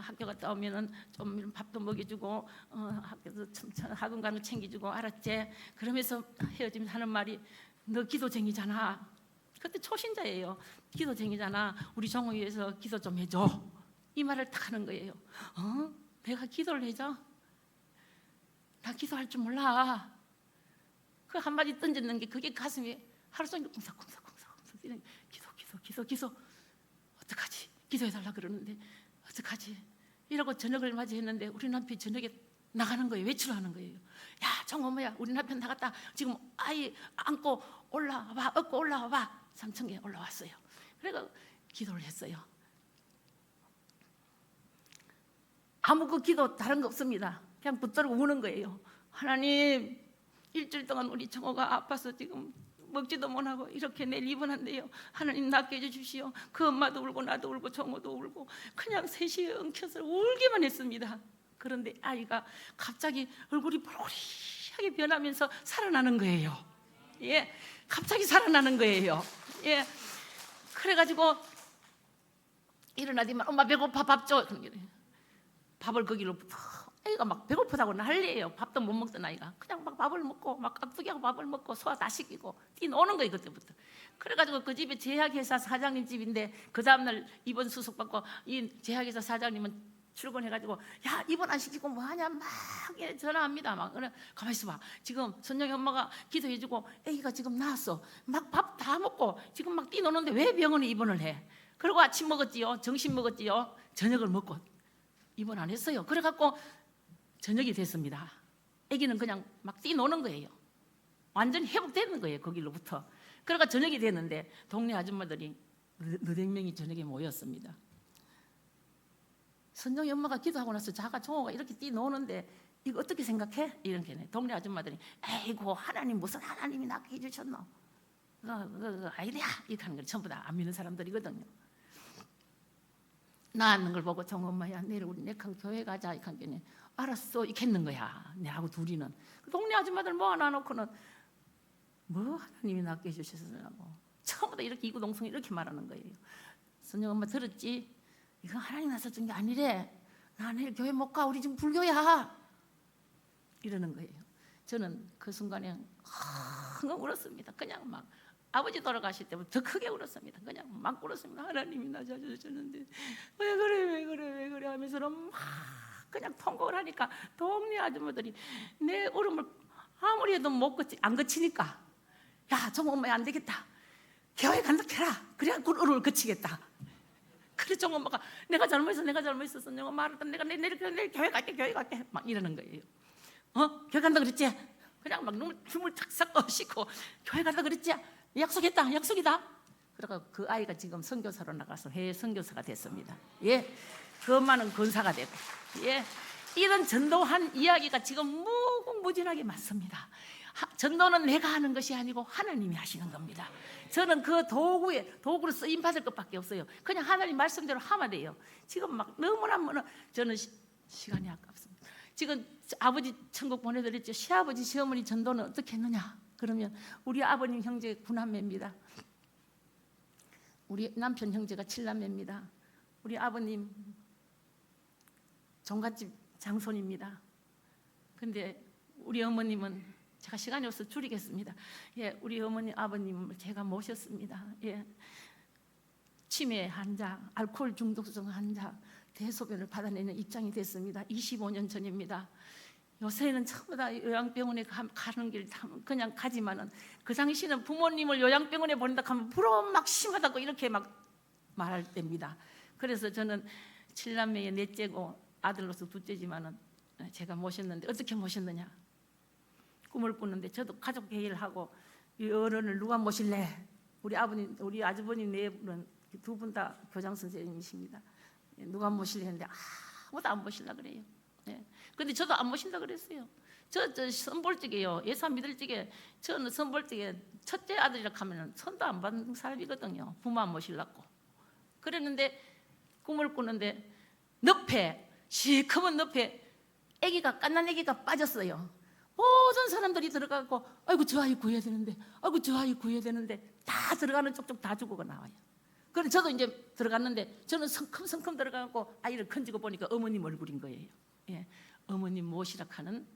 학교 갔다 오면은 좀 밥도 먹여주고, 학교도 학원 가는 거 챙겨주고, 알았지? 그러면서 헤어지면서 하는 말이, 너 기도쟁이잖아. 그때 초신자예요. 기도쟁이잖아. 우리 종호 위해서 기도 좀 해줘. 이 말을 딱 하는 거예요. 내가 기도를 해줘? 나 기도할 줄 몰라. 그 한마디 던졌는 게 그게 가슴에 하루 종일 쿵삭쿵삭 기도. 어떡하지? 기도해달라 그러는데 어떡하지? 이러고 저녁을 맞이했는데 우리 남편이 저녁에 나가는 거예요. 외출하는 거예요. 야, 정엄마야, 우리 남편 나갔다. 지금 아이 안고 올라와봐, 업고 올라와봐. 3층에 올라왔어요. 그래서 기도를 했어요. 아무 그 기도 다른 거 없습니다. 그냥 붙들고 우는 거예요. 하나님, 일주일 동안 우리 청호가 아파서 지금 먹지도 못하고 이렇게 내일 입원한대요. 하나님 낫게 해주십시오. 그 엄마도 울고 나도 울고 청호도 울고 그냥 셋이 엉켜서 울기만 했습니다. 그런데 아이가 갑자기 얼굴이 뽀글하게 변하면서 살아나는 거예요. 예, 갑자기 살아나는 거예요. 예, 그래가지고 일어나더니만 엄마 배고파 밥 줘. 밥을 거기로부터 아이가 막 배고프다고 난리예요. 밥도 못 먹던 아이가 그냥 막 밥을 먹고 막 깍두기하고 밥을 먹고 소화 다 시키고 뛰노는 거예요 그때부터. 그래가지고 그 집에 제약회사 사장님 집인데 그 다음날 입원 수속 받고 이 제약회사 사장님은 출근해가지고 야 입원 안 시키고 뭐하냐 막 전화합니다. 막 그래 가만히 있어봐. 지금 선영이 엄마가 기도해주고 애기가 지금 나왔어. 막 밥 다 먹고 지금 막 뛰노는데 왜 병원에 입원을 해? 그리고 아침 먹었지요. 점심 먹었지요. 저녁을 먹고 입원 안 했어요. 그래갖고 저녁이 됐습니다. 아기는 그냥 막 뛰노는 거예요. 완전히 회복되는 거예요. 거기로부터. 그러니까 저녁이 됐는데 동네 아줌마들이 너댓 명이 저녁에 모였습니다. 선정이 엄마가 기도하고 나서 자가 종호가 이렇게 뛰노는데 이거 어떻게 생각해? 이렇게 동네 아줌마들이 에이고 하나님 무슨 하나님이 낫게 해주셨노? 아이디야 이렇게 하는 걸 전부 다 안 믿는 사람들이거든요. 나는 걸 보고 정우 엄마야 내일 우리 내강 교회 가자 이렇게 하니 알았어 이렇게 했는 거야. 내하고 둘이는 동네 아줌마들 모아놔놓고는 뭐 하나님이 낫게 해주셨으라고 처음부터 이렇게 이구동성 이렇게 말하는 거예요. 선영 엄마 들었지? 이거 하나님 나서 준 게 아니래. 나 내일 교회 못 가. 우리 지금 불교야. 이러는 거예요. 저는 그 순간에 엉엉 울었습니다. 그냥 막 아버지 돌아가실 때부터 더 크게 울었습니다. 그냥 막 울었습니다. 하나님이 나 찾아주셨는데 왜 그래 왜 그래 왜 그래 하면서 막 그냥 통곡을 하니까 동네 아줌마들이 내 울음을 아무리 해도 안 그치니까 야 정우 엄마야 안 되겠다. 교회 간다 해라. 그래야 울음을 그치겠다. 그래 정우 엄마가 내가 잘못했어 정우 엄마 내가 내일 교회 갈게 막 이러는 거예요. 교회 간다 그랬지? 그냥 막 춤을 탁싹 꺼시고 교회 간다 그랬지? 약속이다. 그러니까 그 아이가 지금 선교사로 나가서 해외 선교사가 됐습니다. 예, 그 엄마는 권사가 되고, 예, 이런 전도한 이야기가 지금 무궁무진하게 많습니다. 전도는 내가 하는 것이 아니고 하나님이 하시는 겁니다. 저는 그 도구로 쓰임 받을 것밖에 없어요. 그냥 하나님 말씀대로 하면 돼요. 지금 막 너무나 저는 시간이 아깝습니다. 지금 아버지 천국 보내드렸죠. 시아버지 시어머니 전도는 어떻게 했느냐? 그러면 우리 아버님 형제 9남매입니다. 우리 남편 형제가 7남매입니다. 우리 아버님 종갓집 장손입니다. 근데 우리 어머님은 제가 시간이 없어서 줄이겠습니다. 예, 우리 어머니 아버님을 제가 모셨습니다. 예, 치매 환자, 알코올 중독성 환자, 대소변을 받아내는 입장이 됐습니다. 25년 전입니다. 요새는 전부 다 요양병원에 가는 길 그냥 가지만은 그 당시는 부모님을 요양병원에 보낸다 하면 부러움 막 심하다고 이렇게 막 말할 때입니다. 그래서 저는 7남매의 넷째고 아들로서 둘째지만은 제가 모셨는데 어떻게 모셨느냐? 꿈을 꾸는데 저도 가족 회의를 하고 이 어른을 누가 모실래? 우리 아버님, 우리 아주버님 네 분은 두 분 다 교장 선생님이십니다. 누가 모실래 했는데 아무도 안 모실라 그래요. 네. 근데 저도 안 모신다 그랬어요. 저 선볼직이에요. 예사 믿을 적에 저는 선볼직에 첫째 아들이라 하면은 손도 안 받는 사람이거든요. 부모 안 모실라고. 그랬는데 꿈을 꾸는데 늪에 시커먼 늪에 아기가 갓난 아기가 빠졌어요. 모든 사람들이 들어가고 아이고 저 아이 구해야 되는데 아이고 저 아이 구해야 되는데 다 들어가는 쪽쪽 다 죽어가 나와요. 그래서 저도 이제 들어갔는데 저는 성큼성큼 들어가고 아이를 건지고 보니까 어머님 얼굴인 거예요. 예, 어머님 모시락하는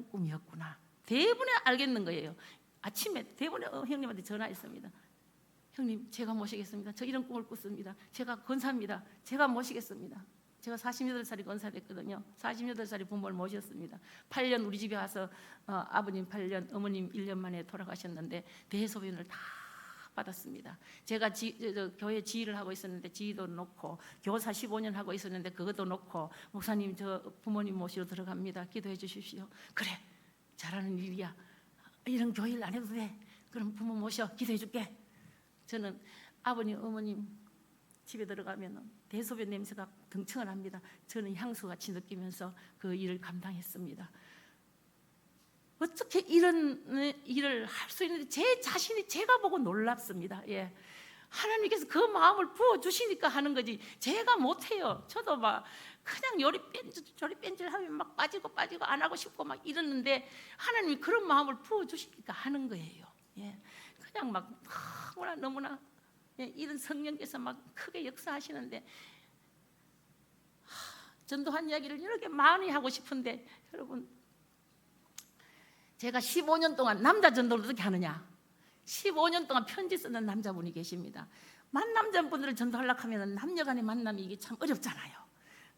꿈이었구나. 대부분에 알겠는 거예요. 아침에 대부분에 형님한테 전화했습니다. 형님 제가 모시겠습니다. 저 이런 꿈을 꿨습니다. 제가 권사입니다. 제가 모시겠습니다. 제가 48살이 권사됐거든요. 48살이 부모를 모셨습니다. 8년 우리 집에 와서 아버님 8년, 어머님 1년 만에 돌아가셨는데 대소변을 다 받았습니다. 제가 교회 지휘를 하고 있었는데 지휘도 놓고 교사 15년 하고 있었는데 그것도 놓고 목사님 저 부모님 모시러 들어갑니다. 기도해 주십시오. 그래 잘하는 일이야. 이런 교회를 안 해도 돼. 그럼 부모 모셔 기도해 줄게. 저는 아버님 어머님 집에 들어가면 대소변 냄새가 등층을 합니다. 저는 향수같이 느끼면서 그 일을 감당했습니다. 어떻게 이런 일을 할 수 있는데 제 자신이 제가 보고 놀랍습니다. 예. 하나님께서 그 마음을 부어주시니까 하는 거지 제가 못해요. 저도 막 그냥 요리 뺀질 하면 막 빠지고 안 하고 싶고 막 이러는데 하나님이 그런 마음을 부어주시니까 하는 거예요. 예. 그냥 막 너무나 예, 이런 성령께서 막 크게 역사하시는데 전도한 이야기를 이렇게 많이 하고 싶은데 여러분, 제가 15년 동안 남자 전도를 어떻게 하느냐, 15년 동안 편지 쓰는 남자분이 계십니다. 만남자분들을 전도하려고 하면 남녀간의 만남이 이게 참 어렵잖아요.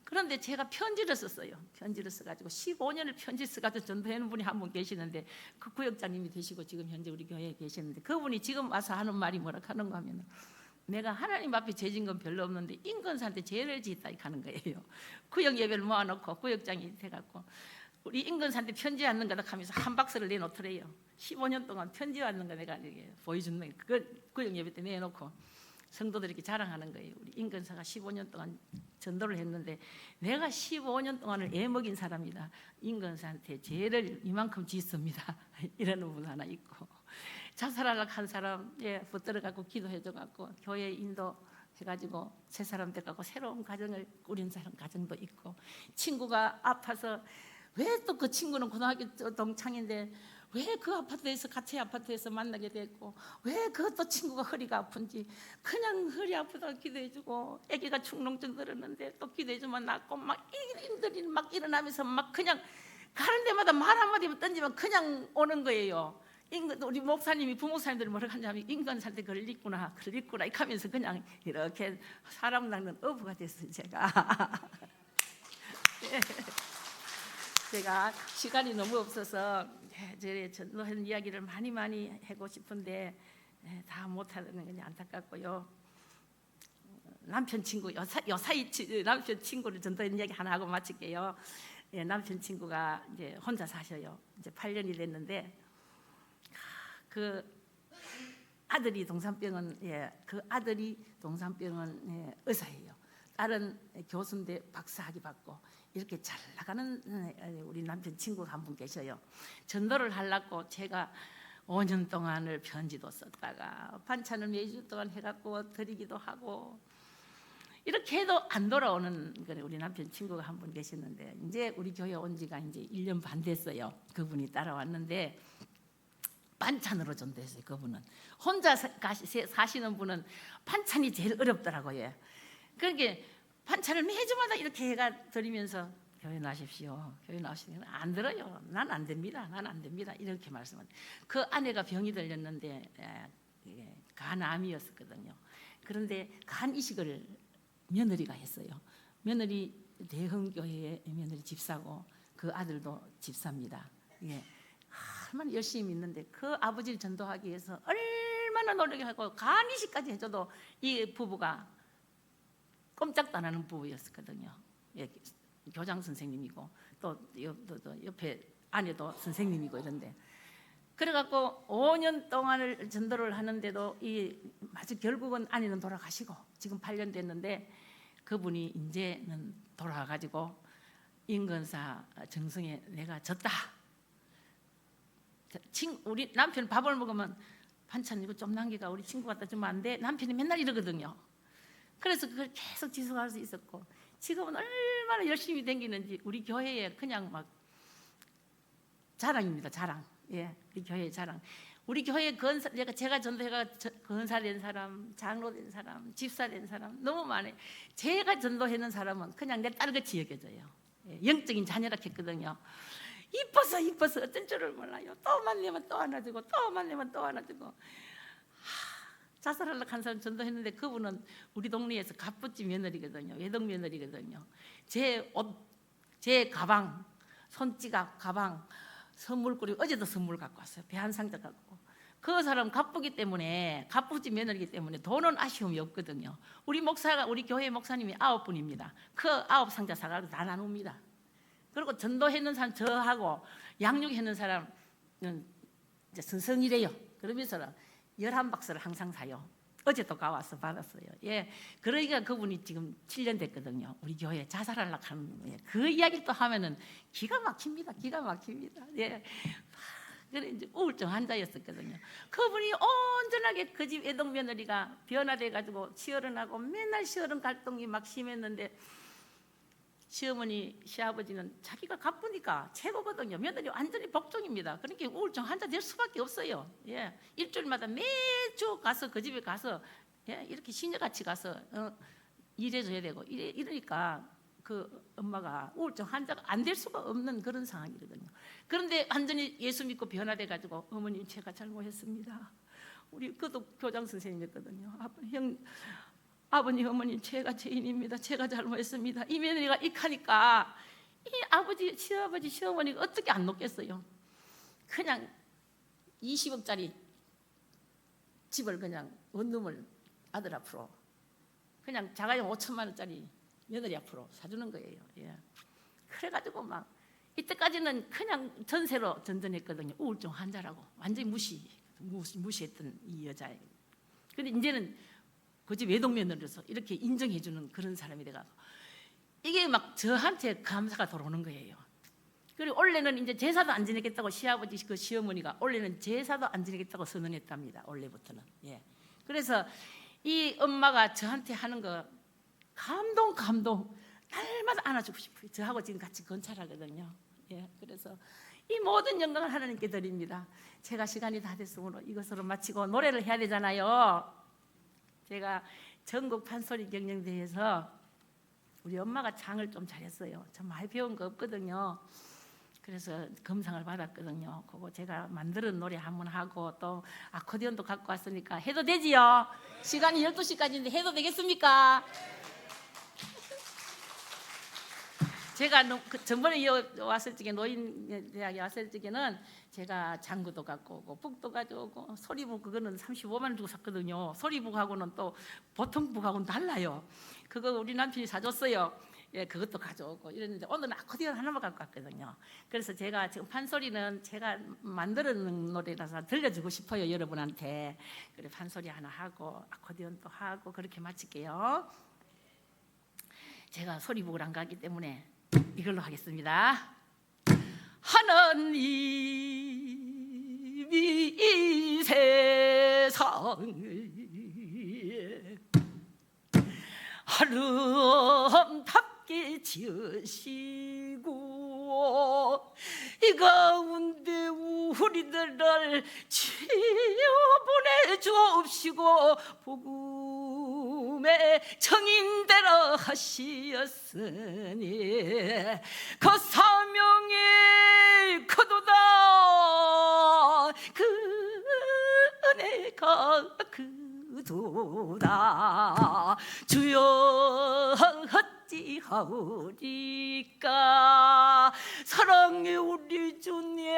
그런데 제가 편지를 썼어요. 편지를 써가지고 15년을 편지 써가지고 전도하는 분이 한 분 계시는데 그 구역장님이 되시고 지금 현재 우리 교회에 계시는데 그분이 지금 와서 하는 말이 뭐라 하는가 하면, 내가 하나님 앞에 죄진 건 별로 없는데 인근사한테 죄를 지었다 하는 거예요. 구역 예배를 모아놓고 구역장이 돼갖고 우리 인근사한테 편지 왔는 거다 하면서 한 박스를 내놓더래요. 15년 동안 편지 왔는 거 내가 보여준 거예요. 그 구역 예배 때 내놓고 성도들에게 자랑하는 거예요. 우리 인근사가 15년 동안 전도를 했는데 내가 15년 동안을 애먹인 사람이다. 인근사한테 죄를 이만큼 짓습니다. 이러는 분 하나 있고, 자살하려고 한 사람 붙들어갖고 기도해줘갖고 교회 인도해가지고 새 사람 돼갖고 새로운 가정을 꾸린 사람 가정도 있고, 친구가 아파서 왜 또 그 친구는 고등학교 동창인데 왜 그 아파트에서 같이 아파트에서 만나게 됐고 왜 그것도 친구가 허리가 아픈지 그냥 허리 아프다고 기도해주고, 아기가 축농증 들었는데 또 기도해주면 낫고 막 일들이 막 일어나면서 막 그냥 가는 데마다 말 한마디만 던지면 그냥 오는 거예요. 우리 목사님이 부목사님들이 뭐라고 하냐면 인간한테 걸리구나 이렇게 하면서 그냥 이렇게 사람 낚는 어부가 됐어요. 제가 시간이 너무 없어서 제 전도하는 이야기를 많이 하고 싶은데 다 못하는 건 안타깝고요. 남편 친구 요사이 남편 친구를 전도하는 이야기 하나 하고 마칠게요. 남편 친구가 이제 혼자 사셔요. 이제 8년이 됐는데 그 아들이 동산병원 그 아들이 동산병원 의사예요. 딸은 교수인데 박사학위 받고 이렇게 잘 나가는 우리 남편 친구가 한 분 계셔요. 전도를 하려고 제가 5년 동안을 편지도 썼다가 반찬을 매주 동안 해갖고 드리기도 하고 이렇게 해도 안 돌아오는 우리 남편 친구가 한 분 계시는데 이제 우리 교회 온 지가 이제 1년 반 됐어요. 그분이 따라왔는데 반찬으로 전도했어요. 그분은 혼자 사시는 분은 반찬이 제일 어렵더라고요. 그러니까 반찬을 매주마다 이렇게 해가 드리면서 교회 나십시오. 교회 나오시면 안 들어요. 난 안 됩니다. 이렇게 말씀하는. 그 아내가 병이 들렸는데 간암이었거든요. 그런데 간 이식을 며느리가 했어요. 며느리 대흥교회의 며느리 집사고 그 아들도 집사입니다. 얼마나 열심히 있는데 그 아버지를 전도하기 위해서 얼마나 노력하고 간 이식까지 해줘도 이 부부가 꼼짝도 안 하는 부부였거든요. 교장 선생님이고 또 옆에 아내도 선생님이고 이런데 그래갖고 5년 동안을 전도를 하는데도 아주 결국은 아내는 돌아가시고 지금 8년 됐는데 그분이 이제는 돌아가가지고 인근사 정성에 내가 졌다. 우리 남편 밥을 먹으면 반찬 이거 좀 남겨가 우리 친구 갖다 주면 안 돼? 남편이 맨날 이러거든요. 그래서 그걸 계속 지속할 수 있었고 지금은 얼마나 열심히 다니는지 우리 교회에 그냥 막 자랑입니다. 자랑. 우리 교회의 자랑. 우리 교회 제가 전도회가 건사된 사람, 장로된 사람, 집사된 사람 너무 많아요. 제가 전도하는 사람은 그냥 내 딸같이 여겨져요. 영적인 자녀라 했거든요. 이뻐서 어떤 줄을 몰라요. 또 만나면 또 안아주고 또 만나면 또 안아주고. 자살하려고 한 사람 전도했는데 그분은 우리 동네에서 갑부지 며느리거든요. 외동 며느리거든요. 제 옷, 제 가방, 손지갑, 가방, 선물꾸리 어제도 선물 갖고 왔어요. 배 한 상자 갖고. 그 사람 갑부기 때문에 갑부지 며느리기 때문에 돈은 아쉬움이 없거든요. 우리 교회 목사님이 9분입니다. 그 9상자 사가지고 다 나눕니다. 그리고 전도했는 사람 저하고 양육했는 사람은 이제 선성이래요. 그러면서 11박스를 항상 사요. 어제도 가와서 받았어요. 예, 그러니까 그분이 지금 7년 됐거든요. 우리 교회 자살하려고 하는 거예요. 그 이야기를 또 하면은 기가 막힙니다. 기가 막힙니다. 예. 그래 이제 우울증 환자였었거든요. 그분이 온전하게 그 집 애동 며느리가 변화돼 가지고 시어른하고 맨날 시어른 갈등이 막 심했는데 시어머니 시아버지는 자기가 가쁘니까 최고거든요. 며느리 완전히 복종입니다. 그러니까 우울증 환자 될 수밖에 없어요. 예, 일주일마다 매주 가서 그 집에 가서 예, 이렇게 시녀같이 가서 일해줘야 되고 이러니까 그 엄마가 우울증 환자가 안 될 수가 없는 그런 상황이거든요. 그런데 완전히 예수 믿고 변화돼 가지고 어머님 제가 잘못했습니다. 우리 그도 교장 선생님이었거든요. 아버님 어머님 제가 죄인입니다. 제가 잘못했습니다. 이 며느리가 익하니까 이 아버지 시아버지 시어머니가 어떻게 안 놓겠어요. 그냥 20억짜리 집을 그냥 원룸을 아들 앞으로 그냥 자가용 5천만 원짜리 며느리 앞으로 사주는 거예요. 예. 그래가지고 막 이때까지는 그냥 전세로 전전했거든요. 우울증 환자라고 완전히 무시했던 이 여자예요. 근데 이제는 그 집 외동며느리로서 이렇게 인정해주는 그런 사람이 돼가지고 이게 막 저한테 감사가 들어오는 거예요. 그리고 원래는 이제 제사도 안 지내겠다고 시아버지 그 시어머니가 원래는 제사도 안 지내겠다고 선언했답니다. 원래부터는. 예. 그래서 이 엄마가 저한테 하는 거 감동 날마다 안아주고 싶어요. 저하고 지금 같이 건찰하거든요. 예, 그래서 이 모든 영광을 하나님께 드립니다. 제가 시간이 다 됐으므로 이것으로 마치고 노래를 해야 되잖아요. 제가 전국 판소리 경연대회에서 우리 엄마가 장을 좀 잘했어요. 참 많이 배운 거 없거든요. 그래서 금상을 받았거든요. 그거 제가 만드는 노래 한번 하고 또 아코디언도 갖고 왔으니까 해도 되지요? 시간이 12시까지인데 해도 되겠습니까? 제가 전번에 왔을 적에 노인대학에 왔을 적에는 제가 장구도 갖고 오고 북도 가져오고 소리북 그거는 35만 원 주고 샀거든요. 소리북하고는 또 보통 북하고는 달라요. 그거 우리 남편이 사줬어요. 예, 그것도 가져오고 이랬는데 오늘은 아코디언 하나만 갖고 왔거든요. 그래서 제가 지금 판소리는 제가 만드는 노래라서 들려주고 싶어요, 여러분한테. 그래 판소리 하나 하고 아코디언도 하고 그렇게 마칠게요. 제가 소리북을 안 가기 때문에 이걸로 하겠습니다. 하나님이 이 세상을 아름답게 지으시고 이 가운데 우리들을 치유 보내주옵시고 복음의 정인되라 하시었으니 그 사명이 크도다 그 은혜가 그도다 주여 어찌하오리까 사랑의 우리 주님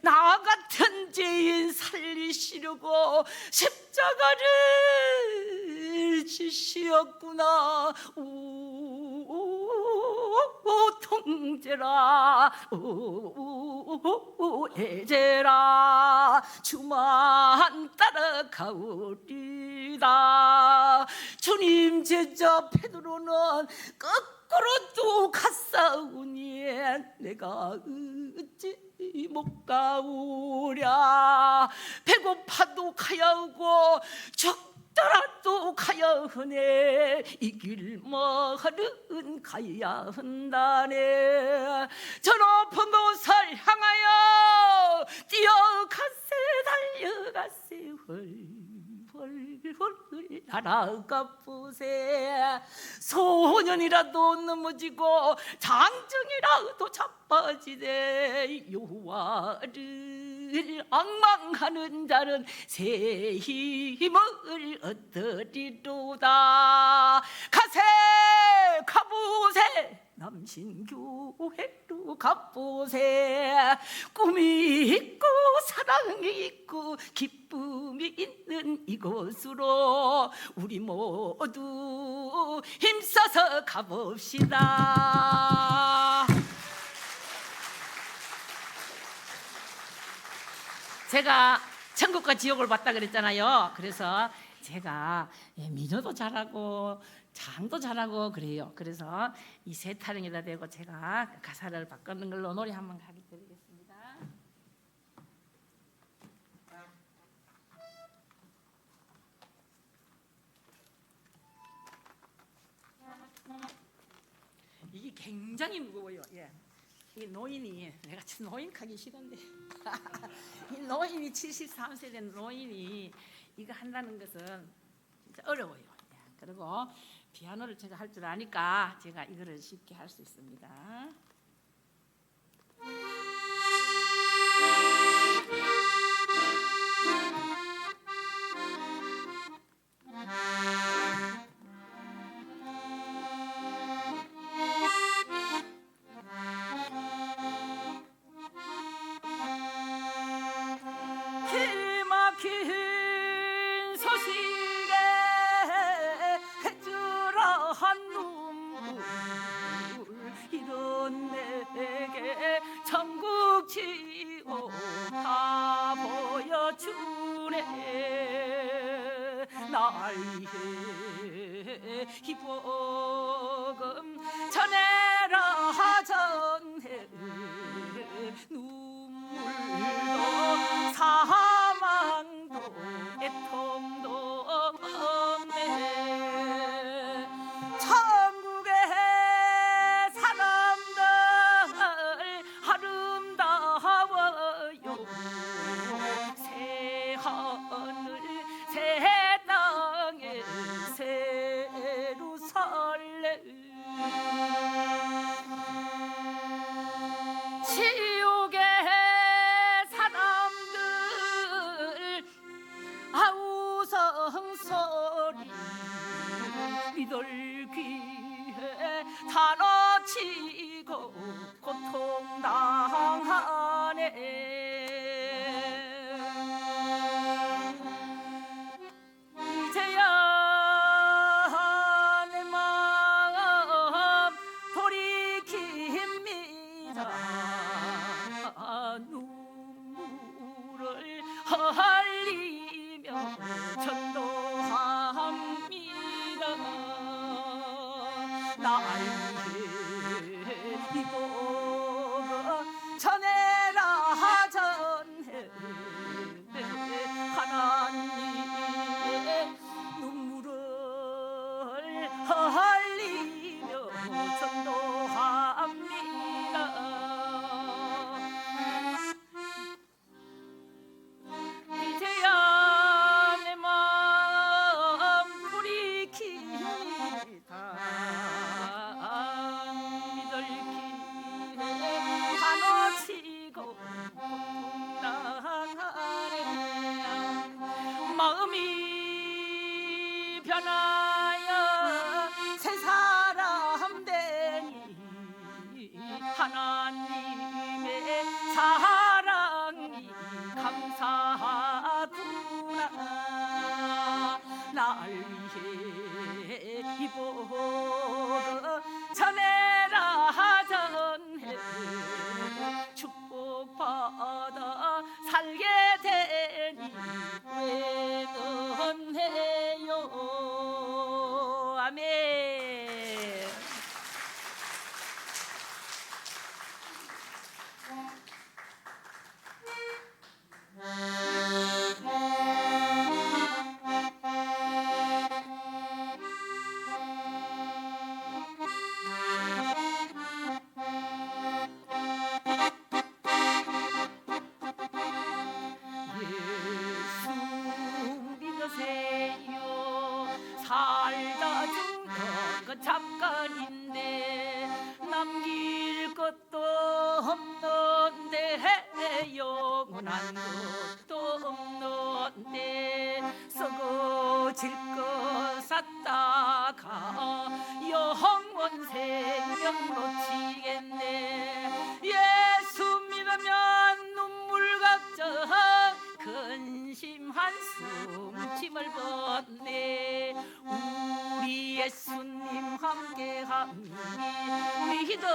나 같은 죄인 살리시려고 십자가를 지시었구나 오 통제라 오 애제라 주만 따라가오리다 주님 제자 베드로는 거꾸로 또 갔사오니 내가 어찌 못 가오랴 배고파도 가야 하고 죽더라도 가야 하네 이 길 마을은 가야 한다네 저 높은 곳을 향하여 뛰어가세 달려가세 헐헐헐 날아가 보세 소년이라도 넘어지고 장정이라도 자빠지네 여호와를 앙망하는 자는 새 힘을 얻으리로다 가세 가보세 남신교회로 가보세 꿈이 있고 사랑이 있고 기쁨이 있는 이곳으로 우리 모두 힘써서 가봅시다. 제가 천국과 지옥을 봤다 그랬잖아요. 그래서 제가 민요도 잘하고 장도 잘하고 그래요. 그래서 이 세 타령에다 대고 제가 가사를 바꾸는 걸로 노래 한번 가게 드리겠습니다. 이게 굉장히 무거워요. 예. 이 노인이 내가 노인 가기 싫은데 이 노인이 73세 된 노인이 이거 한다는 것은 진짜 어려워요. 예. 그리고 피아노를 제가 할 줄 아니까 제가 이거를 쉽게 할 수 있습니다. 기막힌 소식에 해주러한 눈물 이런 내게 천국 지옥 다 보여주네. 나의 이 복음 전해라 전해. 눈물도 사망도 애통도 없네. 천국의 사람들 아름다워요. 새 하늘 새 땅에 새로 설레. 지옥의 사람들 아우성소리 이들 귀에 다뤄치고 고통당하네. 이제야 내 마음 돌이킵니다. 눈물을 흘리며 전도합니다. 나의 이 복음 전해라 전해. 하나님의 눈물을 흘리며 전도합니다. 이제야 내 마음 돌이킵니다. 이들끼리 한없이고 고통당하네. 마음이 변하여 새 사람 되니 하나님의 사랑이 감사하구나. 나의 이 복음 전해라 전해. 축복받아 살게 되니 외면해요. 아멘. 예수 믿으세요. 살다 죽는 건 잠깐인데 남길 것도 없는데 영원한 것도 없는데 썩어질 것 샀다가 영원 생명 놓치겠네. 예수 믿으면 눈물 걱정 근심 한숨 짐을 벗네. 우리 예수님 함께하니 믿어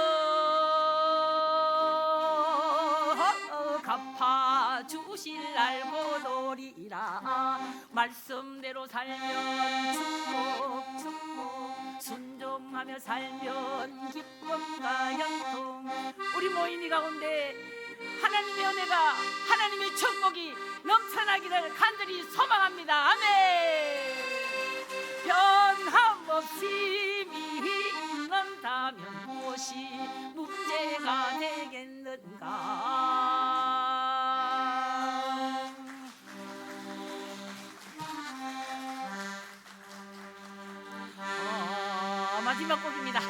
갚아주실 알고 노리라. 말씀대로 살면 축복 축복, 순종하며 살면 기쁨과 영통. 우리 모인 이 가운데 하나님의 은혜가, 하나님의 축복이 넘쳐나기를 간절히 소망합니다. 아멘. 변함없이 믿는다면 무엇이 문제가 되겠는가. 마지막 곡입니다.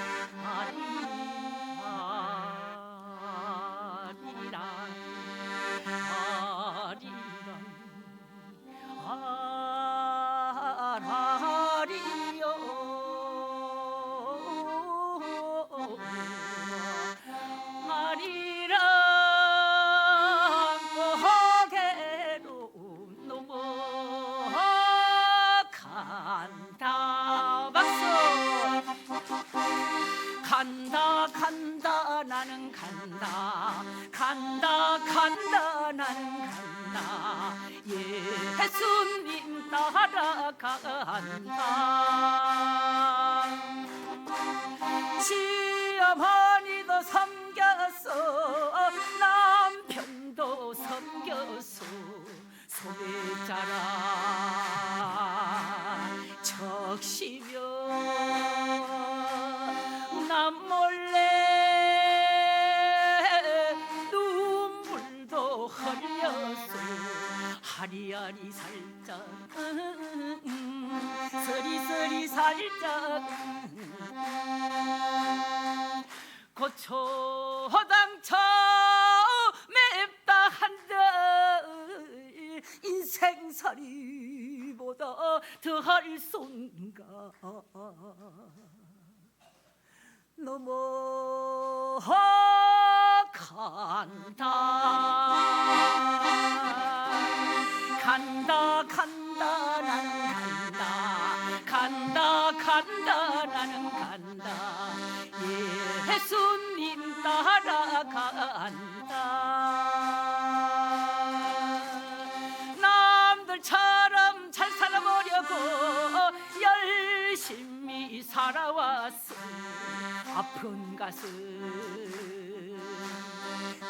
간다 간다 나는 간다, 간다 간다 나는 간다, 예수님 따라간다. 시어머니도 섬겼어, 남편도 섬겼어, 소배자라 적시며 남 몰래 눈물도 흘렸어. 하리하리 살짝 서리서리 살짝 고초당쳐 맵다 한들 인생살이보다 더할 손가. 넘어간다 간다 간다 나는 간다, 간다 간다 나는 간다, 예수님 따라간다. 남들처럼 잘 살아보려고 열심히 살아왔어. 아픈 가슴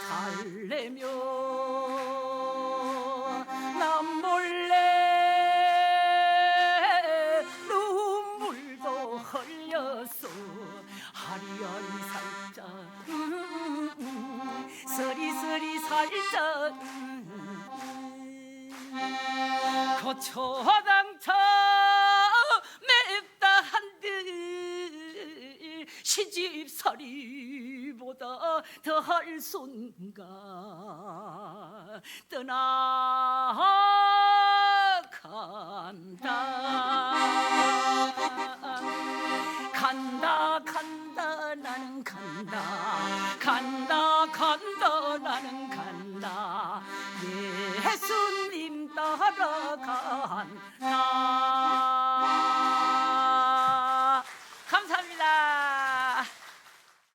달래며 남 몰래 눈물도 흘렸어. 하리하리 살짝 서리서리 살짝 고초당쳐 맵다 한들 시집살이보다 더할 손가. 떠나간다 간다 간다 나는 간다, 간다 간다 나는 간다, 예수님 따라간다. 감사합니다.